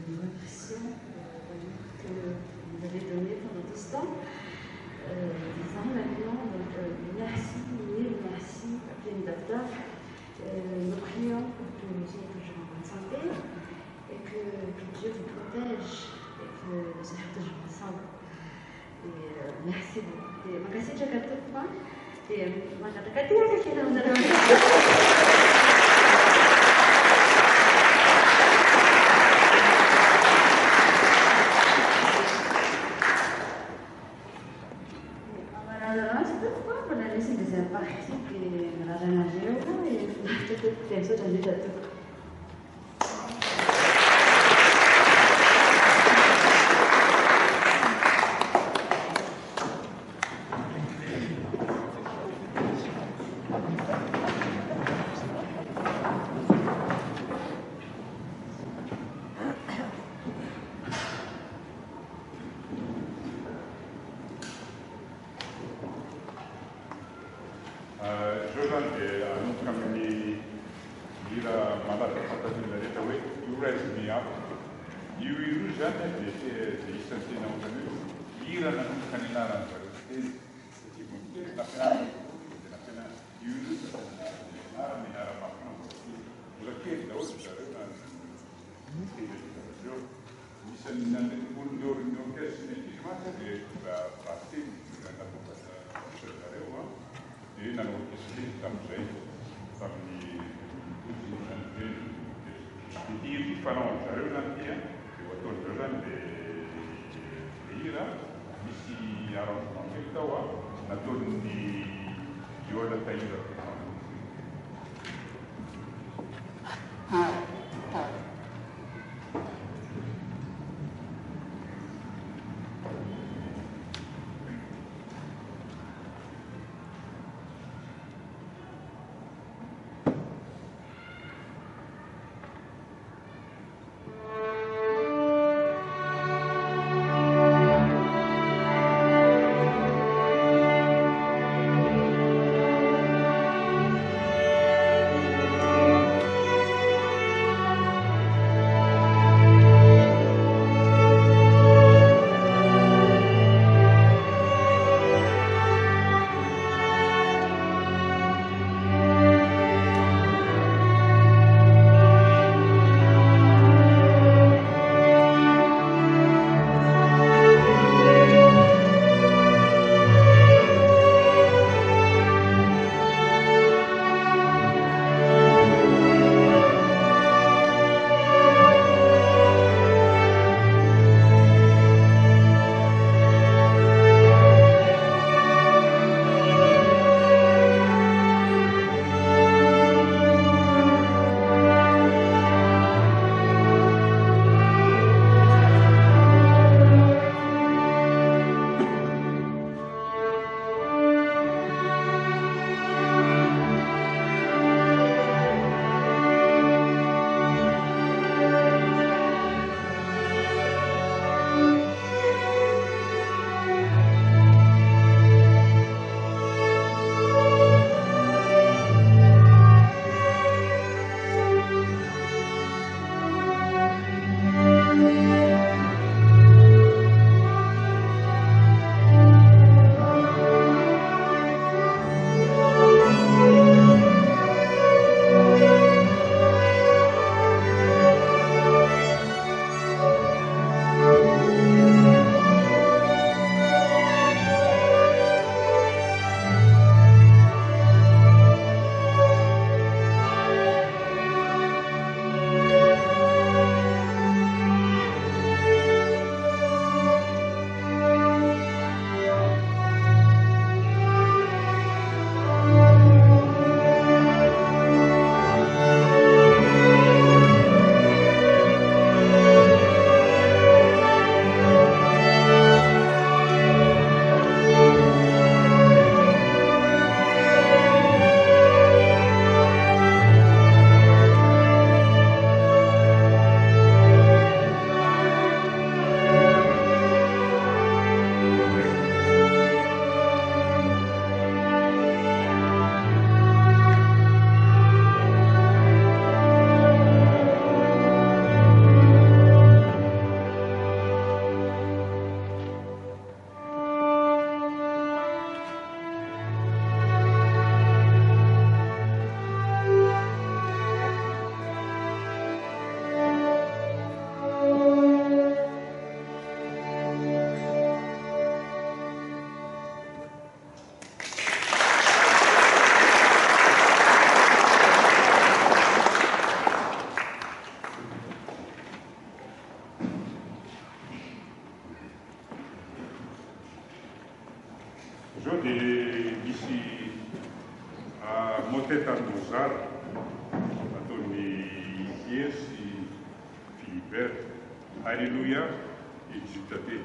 les impressions que vous avez données pendant tout ce temps disant maintenant donc merci mille merci le docteur nous prions pour que vous soyez toujours en bonne santé et que Dieu vous protège et que vous soyez toujours ensemble. Et merci beaucoup. Et makasih juga tuh Pak. Et mengatakan dia kita mendalam. Amarah-amarah itu Pak pernah di sini siapa sih di Raja-Raja itu tenso dan jatuh. Dia misy moteta Mozart ataon'ny Thiers sy Philibert. Alléluia exultate.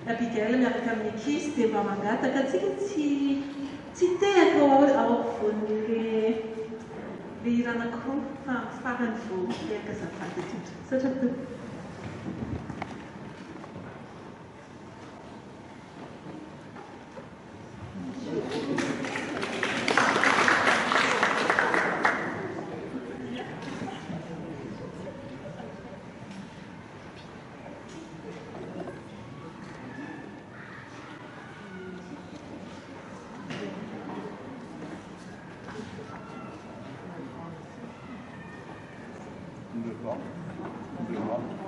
Abigail miaraka amin'ny ankizy dia mba mangataka atsika tsy tehaka ao ampovoan'le hira anankiroa fa farany vao tehaka azafady aty satria Complètement.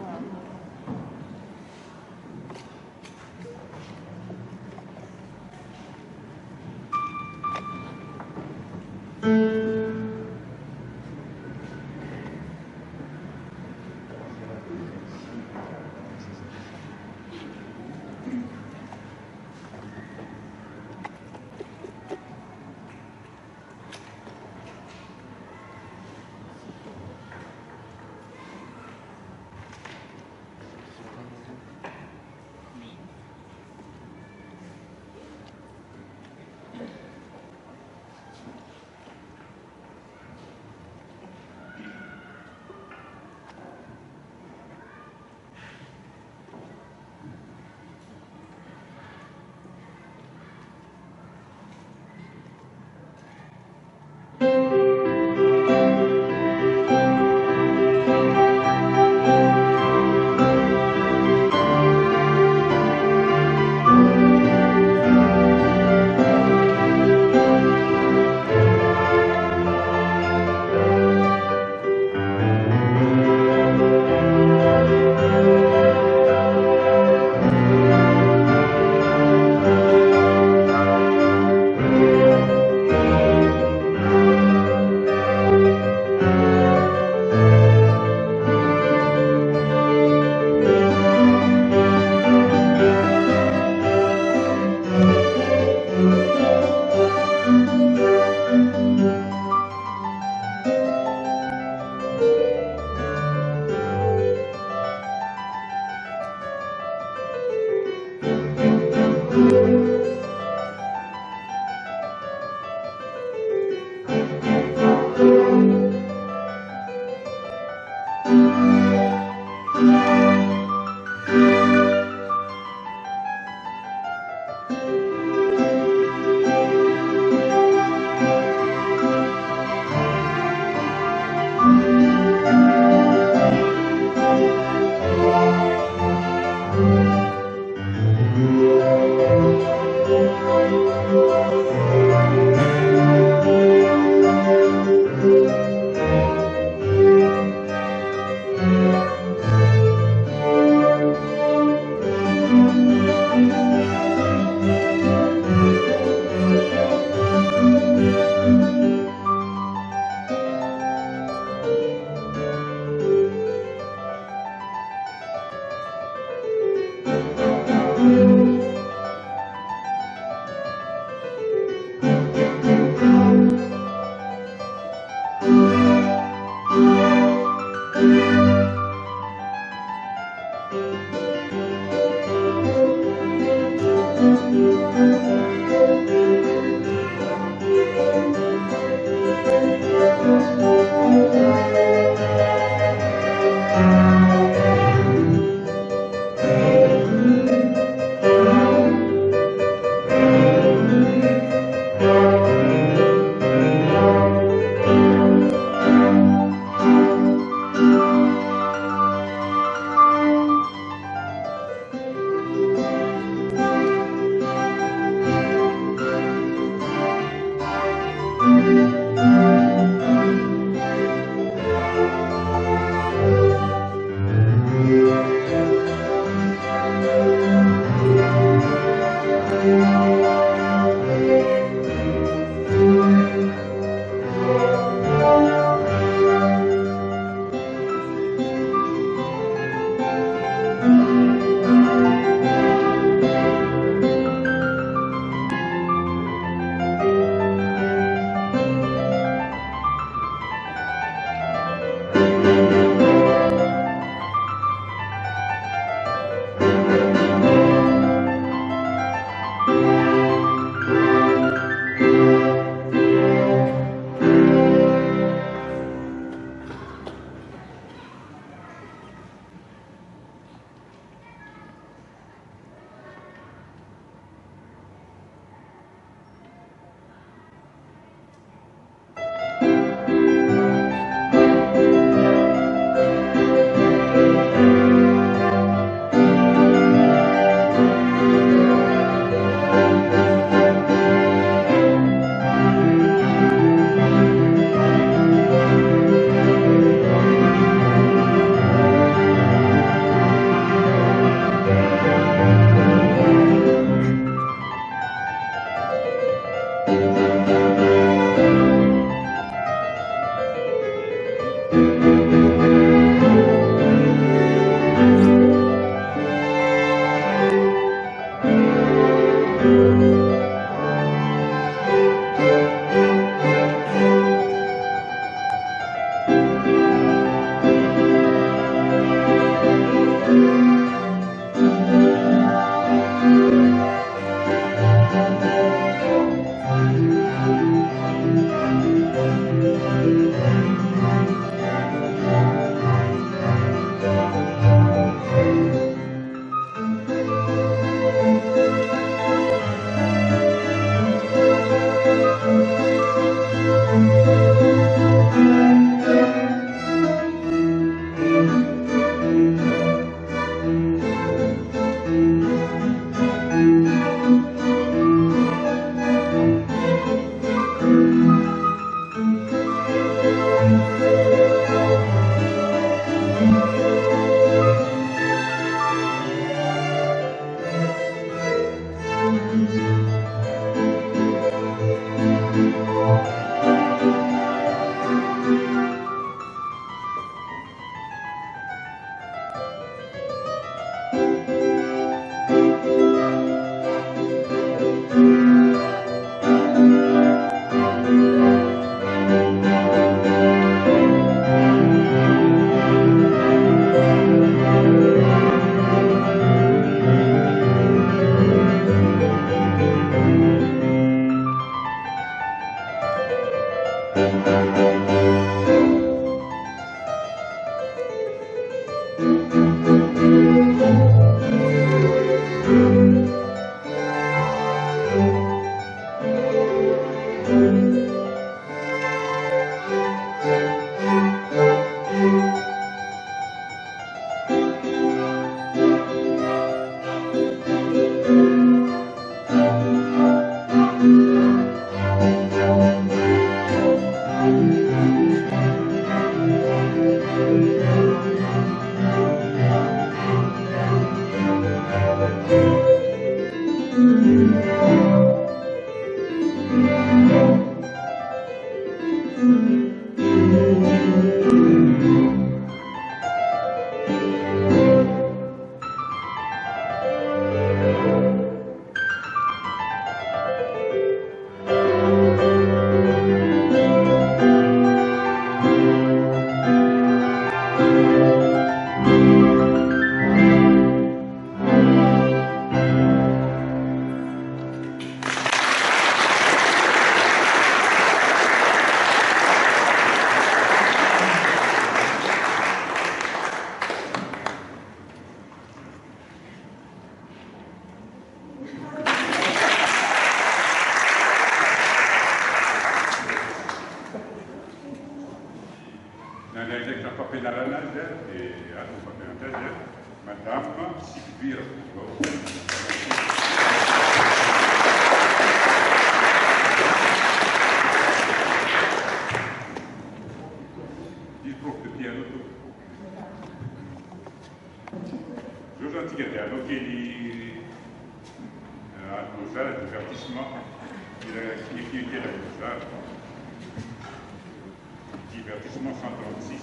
Nanaindraiky nampampianarana azy dia atao fampianatra azy madame Sylvie Rakoto. Il prof de piano tout. Giorgio Antigatano che a causare il divertissement qui était la causare. Divertissement 136.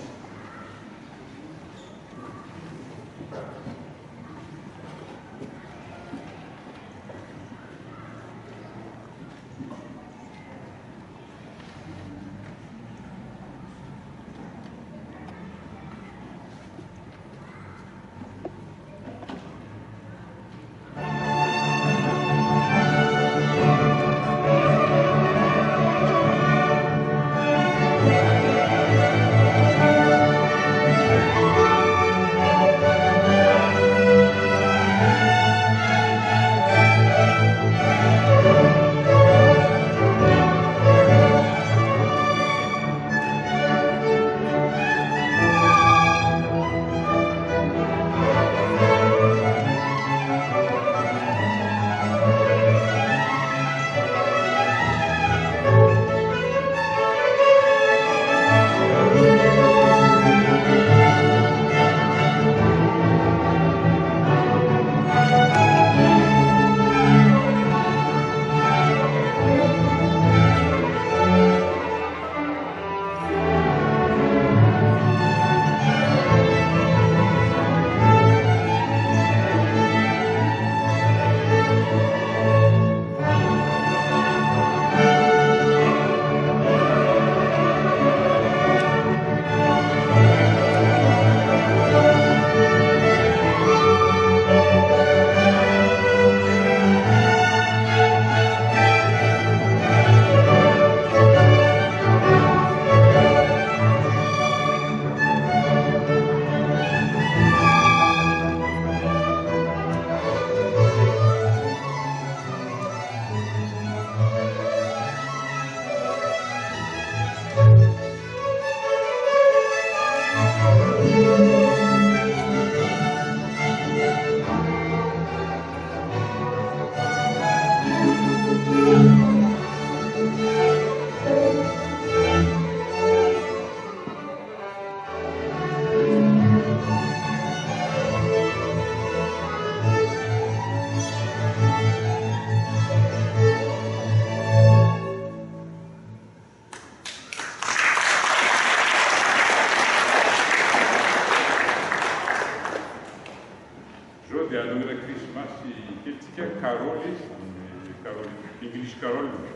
English Carol English,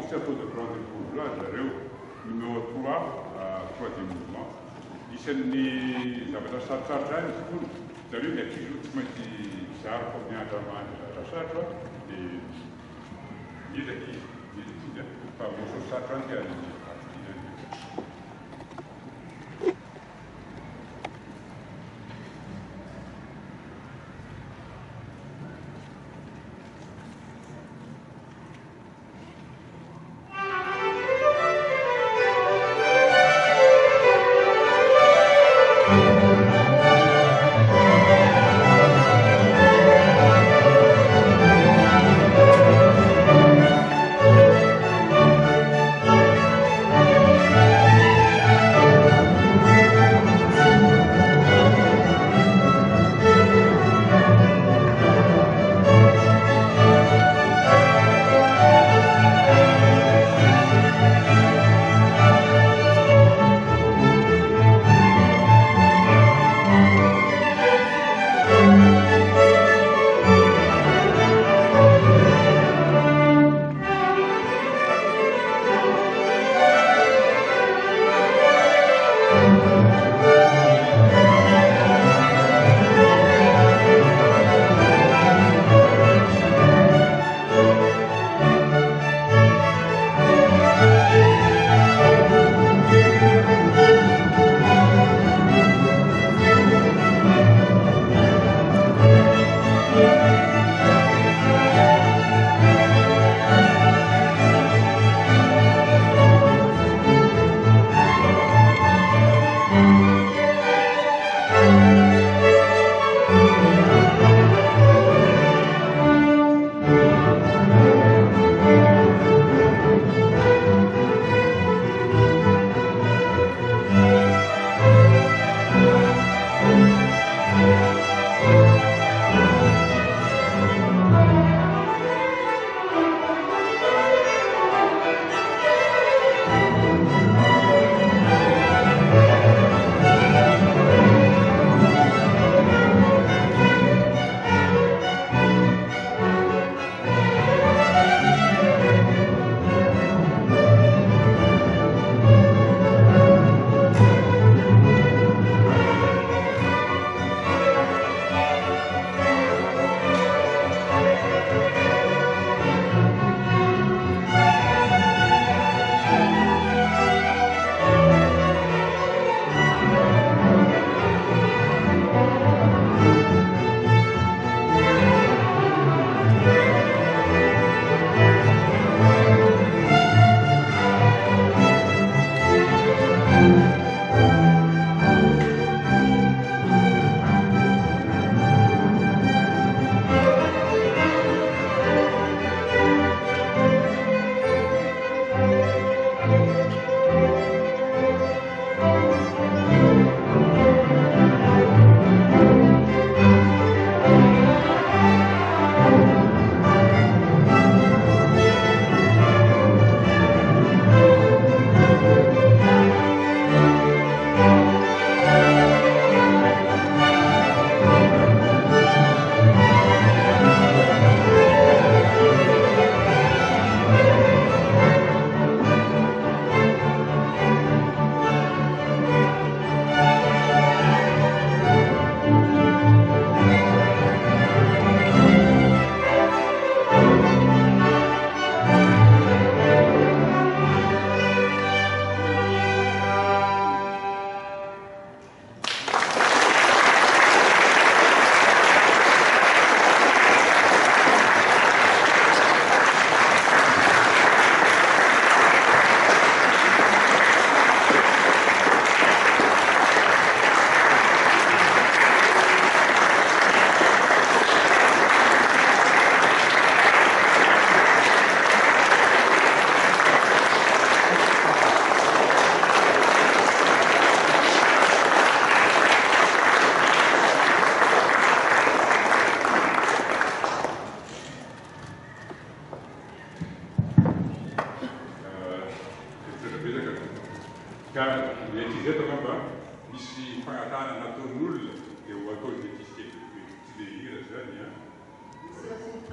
tsy atao de rendez-vous là zareo numéro 3 troisième mouvement isan'ny zavatra sarotsarotra any tokoa zareo ny ankizy io tsy maintsy zary fa miandra mandry sarotra dia miezaky izy fa moso sarotra any dia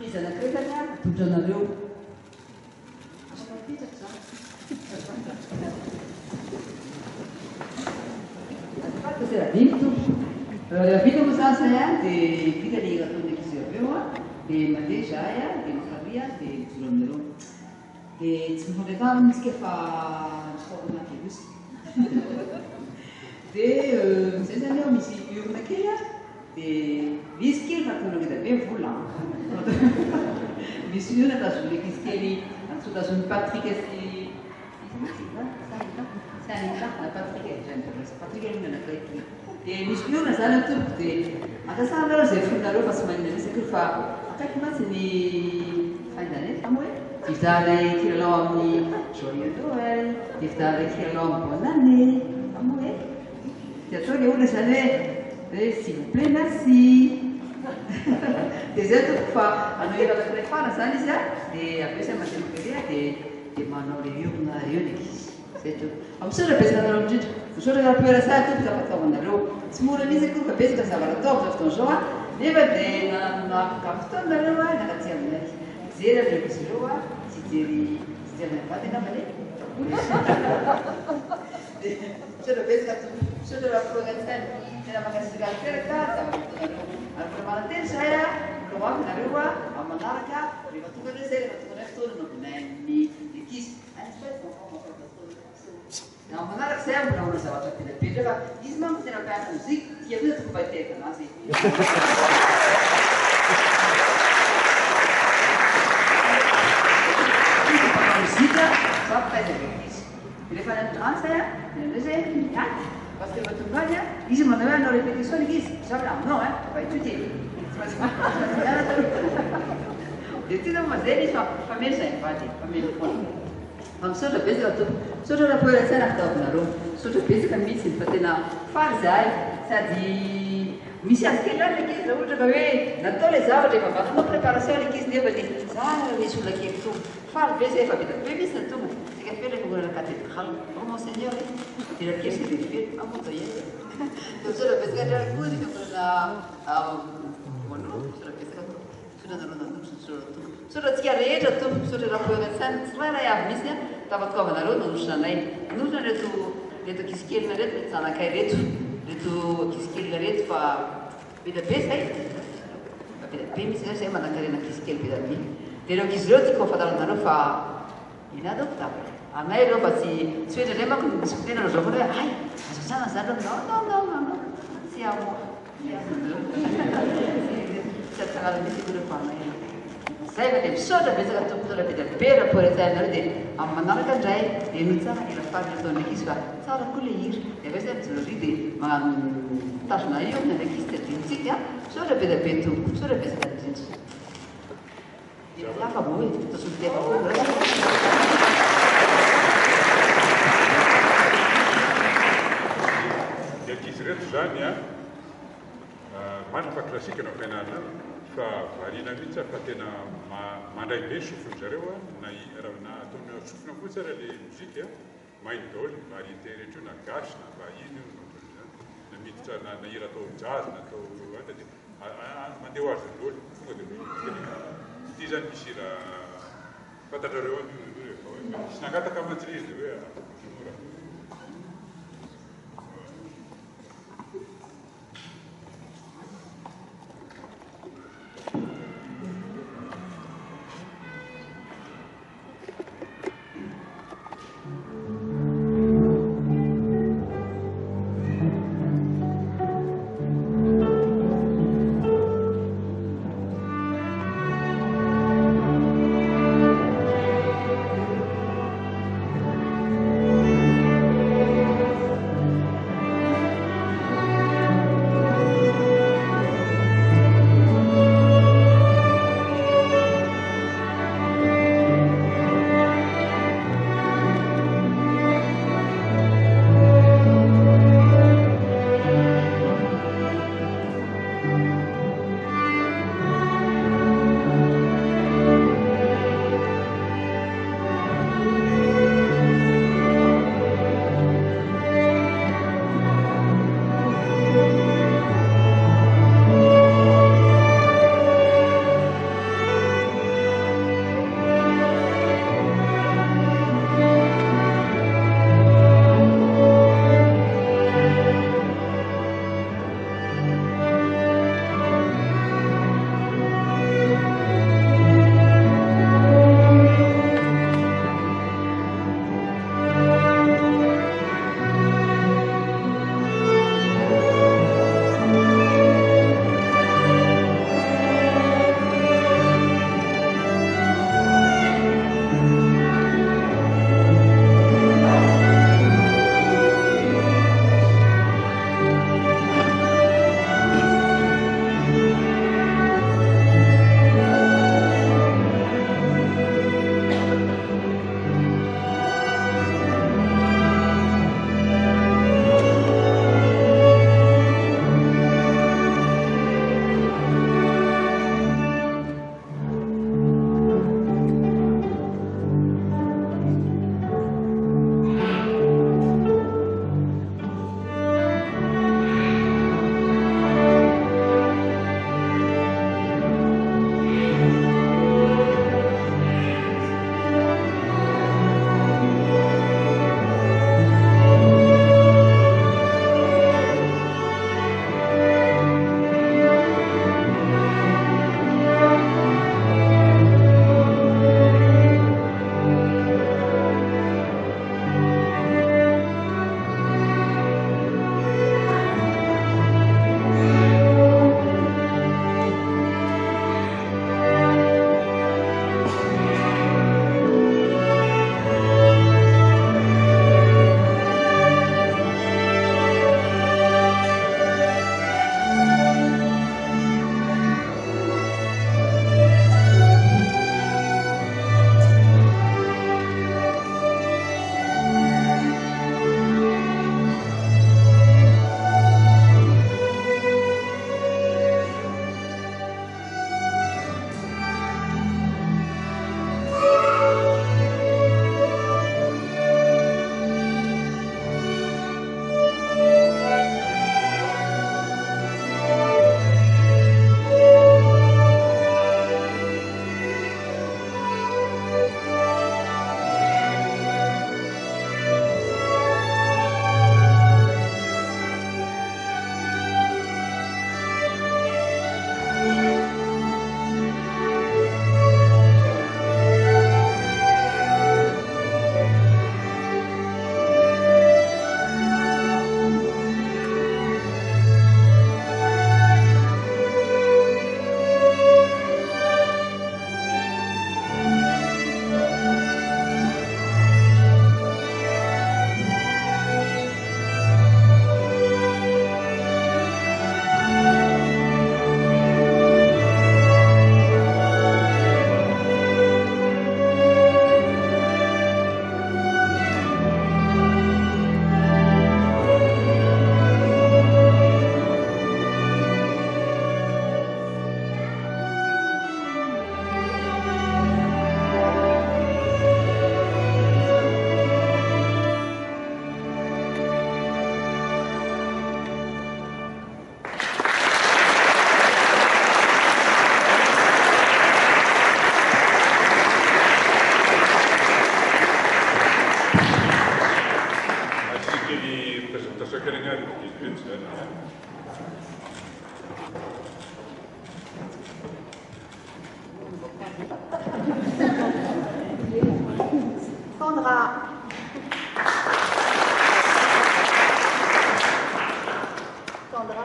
Surprise anakireo zany a atondranareo afaka pitaka c'est la vie tout. La vie comme ça, c'est des petites alligators qui se voient, des madéjas, des macabrias, des drômes. Des tsimhoretam, ce qui fait des ces années, on ici, on a qu'il y a des whisky, on a des bien volants. Mais si on a dans une whisky, dans une Patrick, e misy piorona zany atombo dia akasana aloha zay fonareo fa tsy maninana isaka fa akaiky mantsy ny fahaizana eto fa hoe dividanay kilalao amin'ny joyeux Noël, dividanay kilalao amin'ny bonne année, fa moa hoe dia atao le olona zany hoe s'il vous plaît merci. Dia zay atoko fa anao eranakilay fana zany izy a dia ampiasay matemakeria dia manao le urna eo ndraiky izy. Misaotra betsaka anareo indrindra, misaotra rapera sa tompo tafataovanareo. Tsy mora misy akory betsaka zavatra atao amin'izao fotoana izao nefa dia nanapaka fotoanareo nakaty aminay. Mijery amin'ireo izy ireo tsy hijery mivady angambany e. Misaotra betsaka tompo, misaotra rapera tena makasika teraka tafataovanareo. Ary mbola mananteny zay mikoafy nareo amin'ny manaraka rehefa tonga re zay rehefa tonga ray fotoana nampinain'ny ekizy. Não, mas nada que serve para uma salada de pedra, isso não tem a ver com música, e a vida que vai ter que nascer. Música, só faz a ver isso. Ele faz a dança, ele desenha, parce que votre mari, il se demande dans répétition, il dit, ça va, non, hein, va étudier. De tudo mas eles família sem empate, família com. Vamos só repetir tudo. Só já foi a cena que estava na rua. Só já pensa que a missa para ter na farzai, sabe? Missa aqui lá que é outra vez. Na toda essa hora de papá, uma preparação que se deve dizer. Ah, isso aqui é tudo. Fala vez é família. Bem isso tudo. Se quer ver como ela catedral, como senhor, tira que se deve, a muito aí. Então só já pensa que já cuida que para bueno, só já pensa que sudah sudah tiga reja tu sudah lakukan san selera ya misnya tabat kau benar tu nusna itu kiskil naret sana kaya itu kiskil naret pa beda besa beda misnya saya mana kaya nak kiskil beda ni pero kisroti kau fadal naru fa ina dokta anai ro pasti sudah lema kun sudah naru jomore ay sana sana no siamo Saya mesti guru panai. Saya betul sudah bisa kata betul betul beda pura saya nanti amanah kan jai ini sana kita pakai tu ni kisah. Saya kuliah, ya biasa betul ridi mangan tas naik nanti kisah tinggi ya. Sudah beda betul, sudah bisa kata jenis. Ini apa boleh? Itu sudah apa? Ya kisah tu ya. Mana fa klasika no penana fa varina mihitsy fa tena mandray be sofiny zareo na ataony sofina fotsara le mozika mainy daholo variété rehetra io na gasy na vahiny io na miditra na hira atao jazz na atao ata dia mandeha ho azy daholo tonga dia ity zany misy raha fantatrareo misy nangataka mantsy izy dia hoe présentation canadienne qui est une semaine. Sandra. Sandra.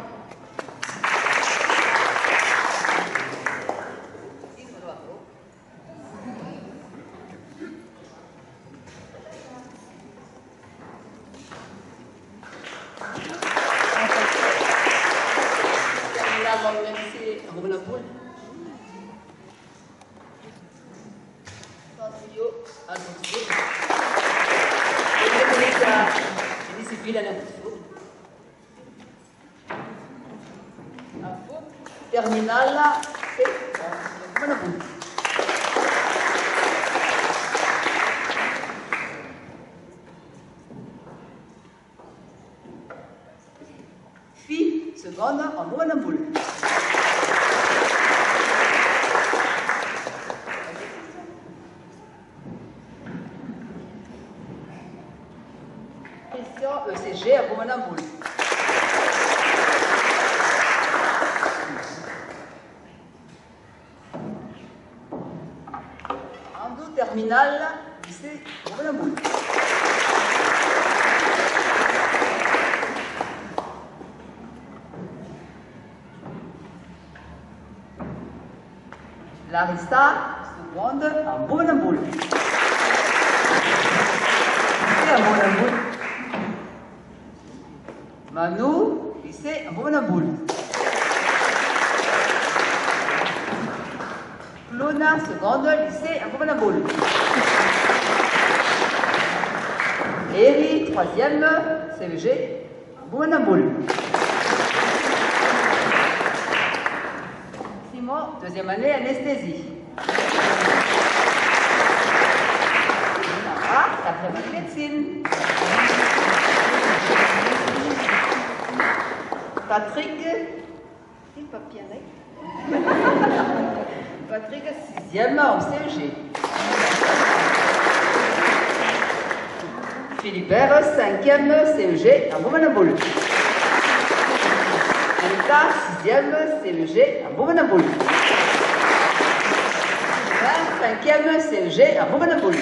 Terminal, c'est mana pun. Fi seconde en mana pun. Question ECG en mana pun. Terminal, lycée, voilà bon. Larissa, seconde, en bonne boule. Lycée, en bonne boule. Manu, lycée, en bonne boule. Luna, seconde, lycée, en bonne boule. Eri, troisième, CEG, bonne boule. Simon, deuxième année, anesthésie. Ah, quatrième année, médecine. Patrick, il papier, Patrick, sixième au CEG. Philibert, cinquième CEG, en bonne boule. Anita, sixième CEG, en bonne boule. Cinquième CEG, en bonne boule.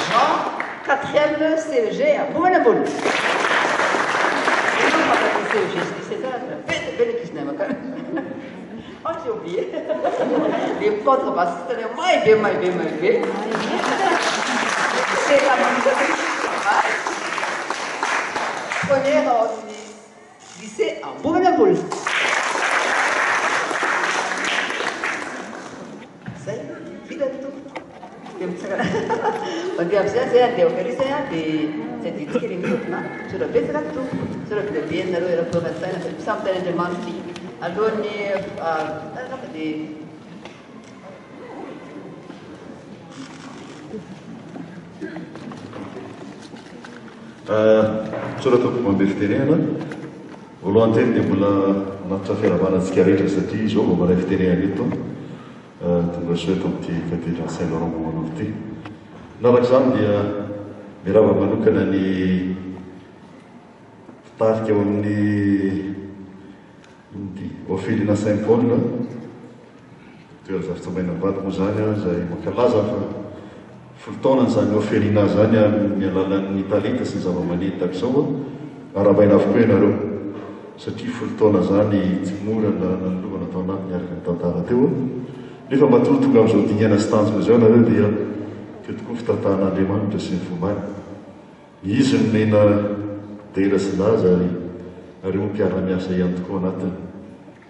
Jean, quatrième CEG, en bonne boule. C'est ça, c'est belle question, quand même. Oh, j'ai oublié. Les potes passent très bien. C'est la même chose. Première au lycée en bonne boule. C'est vite tout. On dit absent, c'est un théorie, c'est un des. C'est dit qu'il est mieux, non? Je le fais, c'est tout. Je le fais bien, alors il a pour mettre ça, c'est ça, c'est un demande. Adoni, Tsoratako mandeha fitenehana voalohany teny dia mbola anatitra fiarahavanantsika rehetra satria izao vao maray fitenehana eto tonga soeto amin'ity cathédrale Saint-Laurent Montmanov ity. Naraka izany dia mirava manokana ny fitarika eo amin'ny Orphelinat Saint-Paul toeran-javotsambaina vaty moa zany izay mankalaza fa folo taona n'izany orphelinat zany amin'ny alalan'ny talenta sy ny zava-maneno tahak'izao arabaina avokoa ianareo satria folo taona zany tsy mora nanolova natao anaty miaraka ny tantara teo nefa matory tonga amin'izao dingana sy tanjona zao ianareo dia teo tokoa fitantahan'Andriamanitra sy ny fombany izy ny mena dela sy laza ary nareo mpiara-miasa ihany tokoa anatiny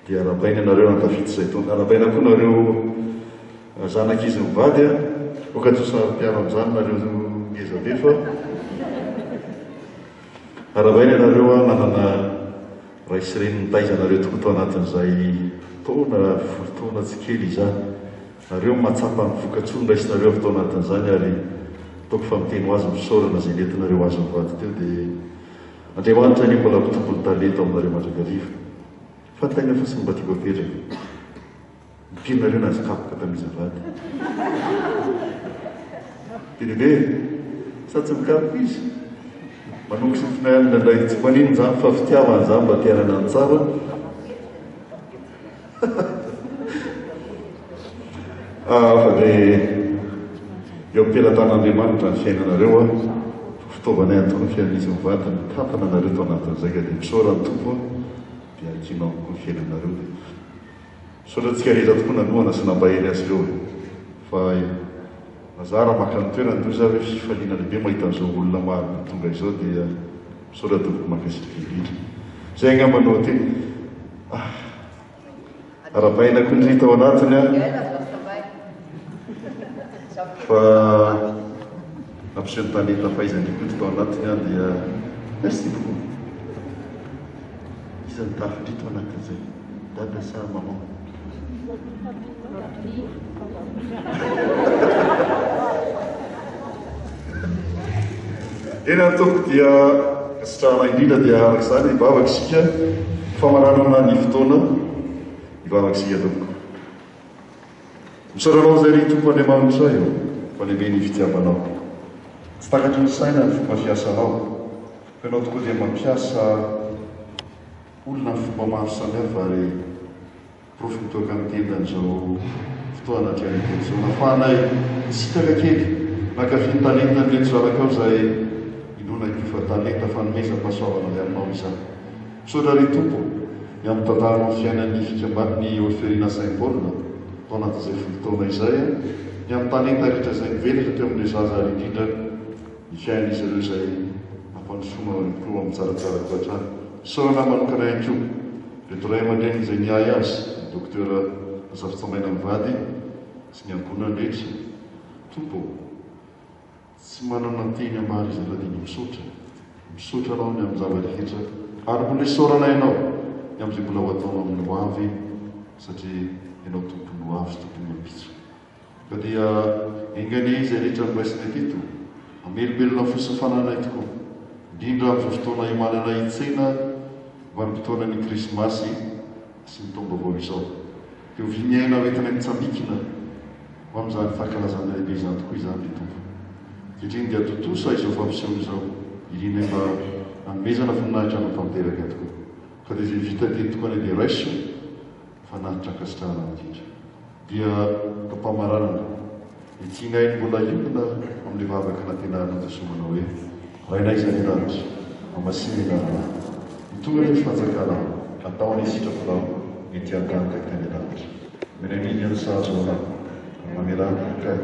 dia arabaina ianareo nankafity izay taona arabaina koa nareo zanakizy mivady okatosary-piano amin'izany nareo ngeza be fa arabaina ianareo manana ray sy reny nitaizanareo tokoa tao anatin'izay taona folo taona tsy kely izany nareo mahatsapa ny vokatsony raisinareo avy tao anatin'izany ary ataoko fa miteny ho azy misaorana izay nentinareo azy mivady teo dia Andriamanitra ny mbola mitombony talenta aminareo mandragariva fa tegna fa sy mba tiako apetraka mipirynareo nazikapoka tamizavady teny be sady tsy mikapoka izy manoko sofinaan'ilay tsy manino zany fa fitiavana zany mba tianana ny tsara fa le eo ampelantan'andriamanitra ny fiainanareo a fitaovana antoko ny fiainan'izy mivantany tampana anareo to anatin'izay ka dia misaorany tompo dia akinao koa ny fiainanareo dia misaorantsika rehetra tokoa nanohana sy nambahely azy ireo fa mazara maka ny toerana toy za hoe fifaliana lehibe mahita an'izao olona maro tonga izao dia misaoratoko makasitrika indrindra zay angambano ty ara-baina kondrita ao anatiny a fa nampiseho ny taneta fahaizan-drikotry tao anatiny a dia merci beaucoup isan'ny tafindrito ao anatin'izay dada sa maman eny antoko dia sitrahana indrindra dia arak'izany hivavaka isika famaranana ny fotoana hivavaka isika tompoko misaoranao zay ry tompo andriamanitra eo fa lehibe ny fitiavanao tsy takatry ny saina ny fomba fiasanao fa ianao tokoa dia mampiasa olona ny fomba maro samihafa ary profy mitoaka amin'ny tendan'izao fotoana trianiteny zao nafahanay misitaka kely nakafiny talenta ny reto zarakao zay inona fa talenta fanomeza-pahasoavana le aminao izany misaotra ry tompo ny amin'ny tantaranao fiainany fikambatiny orferina saint-paul tao anatin'izay folotona izay ny amin'ny talenta rehetra zay mivelatra teo amin'le zaza ary indrindra ny fiain'izy ireo zay ampandrosona ko amin'ny tsaratsara koatrany misaorana manokana ihany koa reto ray aman-dreny zay niay azy docteur azafitsamaina mivady sy ny ankonany rehetra tompo tsy manana teny amary izy raha dia misotra anao ny amin'ny zava-rehetra ary mbola isaorana ianao ny amin'izay mbola ho ataonao amin'ny hoavy satria ianao tompony hoavy sy tompony mampitso ka dia engany izay rehetra nymaisina tito amelobelona fosofananay tokoa indrindra amin'izao fotoana imanana itsena mba ny fotoana ny krismasy sy mitomba avao izao dia oviniaina oentina mitsambikina ho amin'izany fankalazana lehibe izany tokoa izany le tompo satria dia totosa izao fampiseho izao irina mba anomezana voninahitra mampanteraka tokoa ka dia zay vita teny tokoa ny dia raiso fanahitra ankasitrahana indrindra dia kampamaranana itianainy mbola iolona amin'le vavaka natenahana tasomana hoe rainay izany ranitra mamasinina mitonga le fanjakana atao any sitrakolao nitiakanka teny ranitra menaniny any sahazoana mamelana kay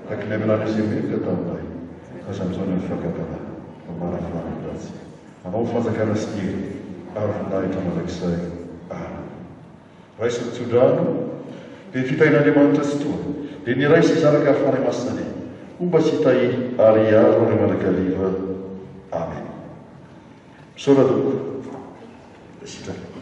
takiny amelana izay meka taminay asam'izao ny fakatana famarafanaratsy manao fanjakana siry ary voninahitra mandrakizay raisy mitsodrano dia fitahin'andriamanitra sy toa dia ny raisy zaraka afany masina omba sy hitahy ary aro ary manakaliva amen misaoradoko dia sitraka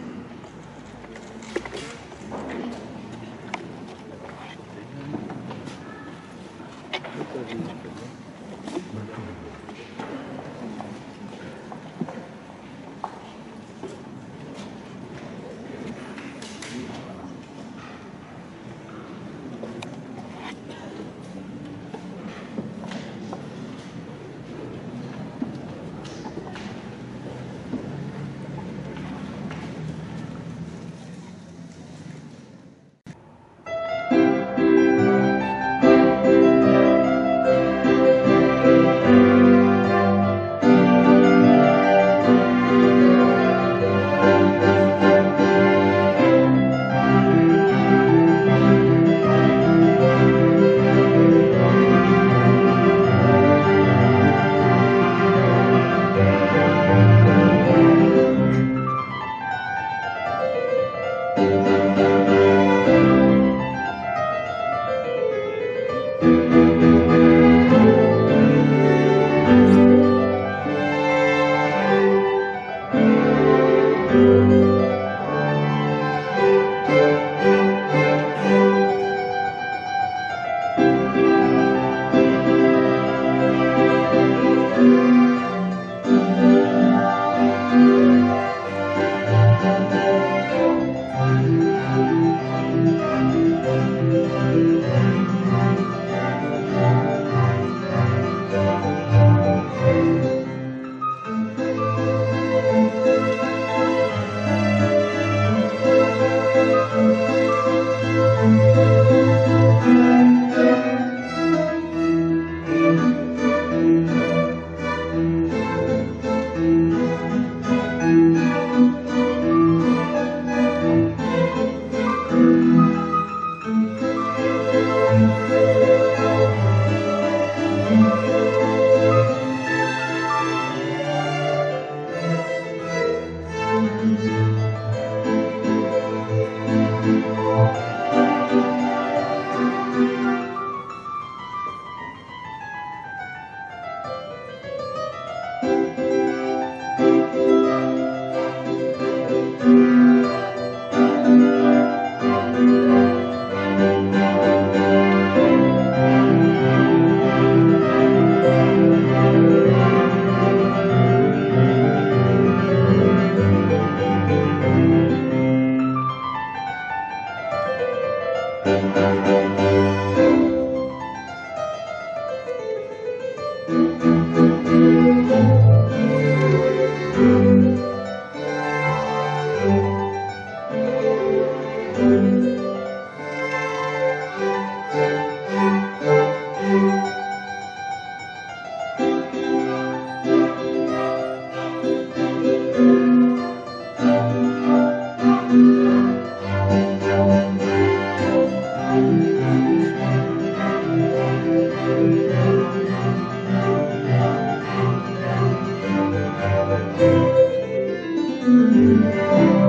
Thank you.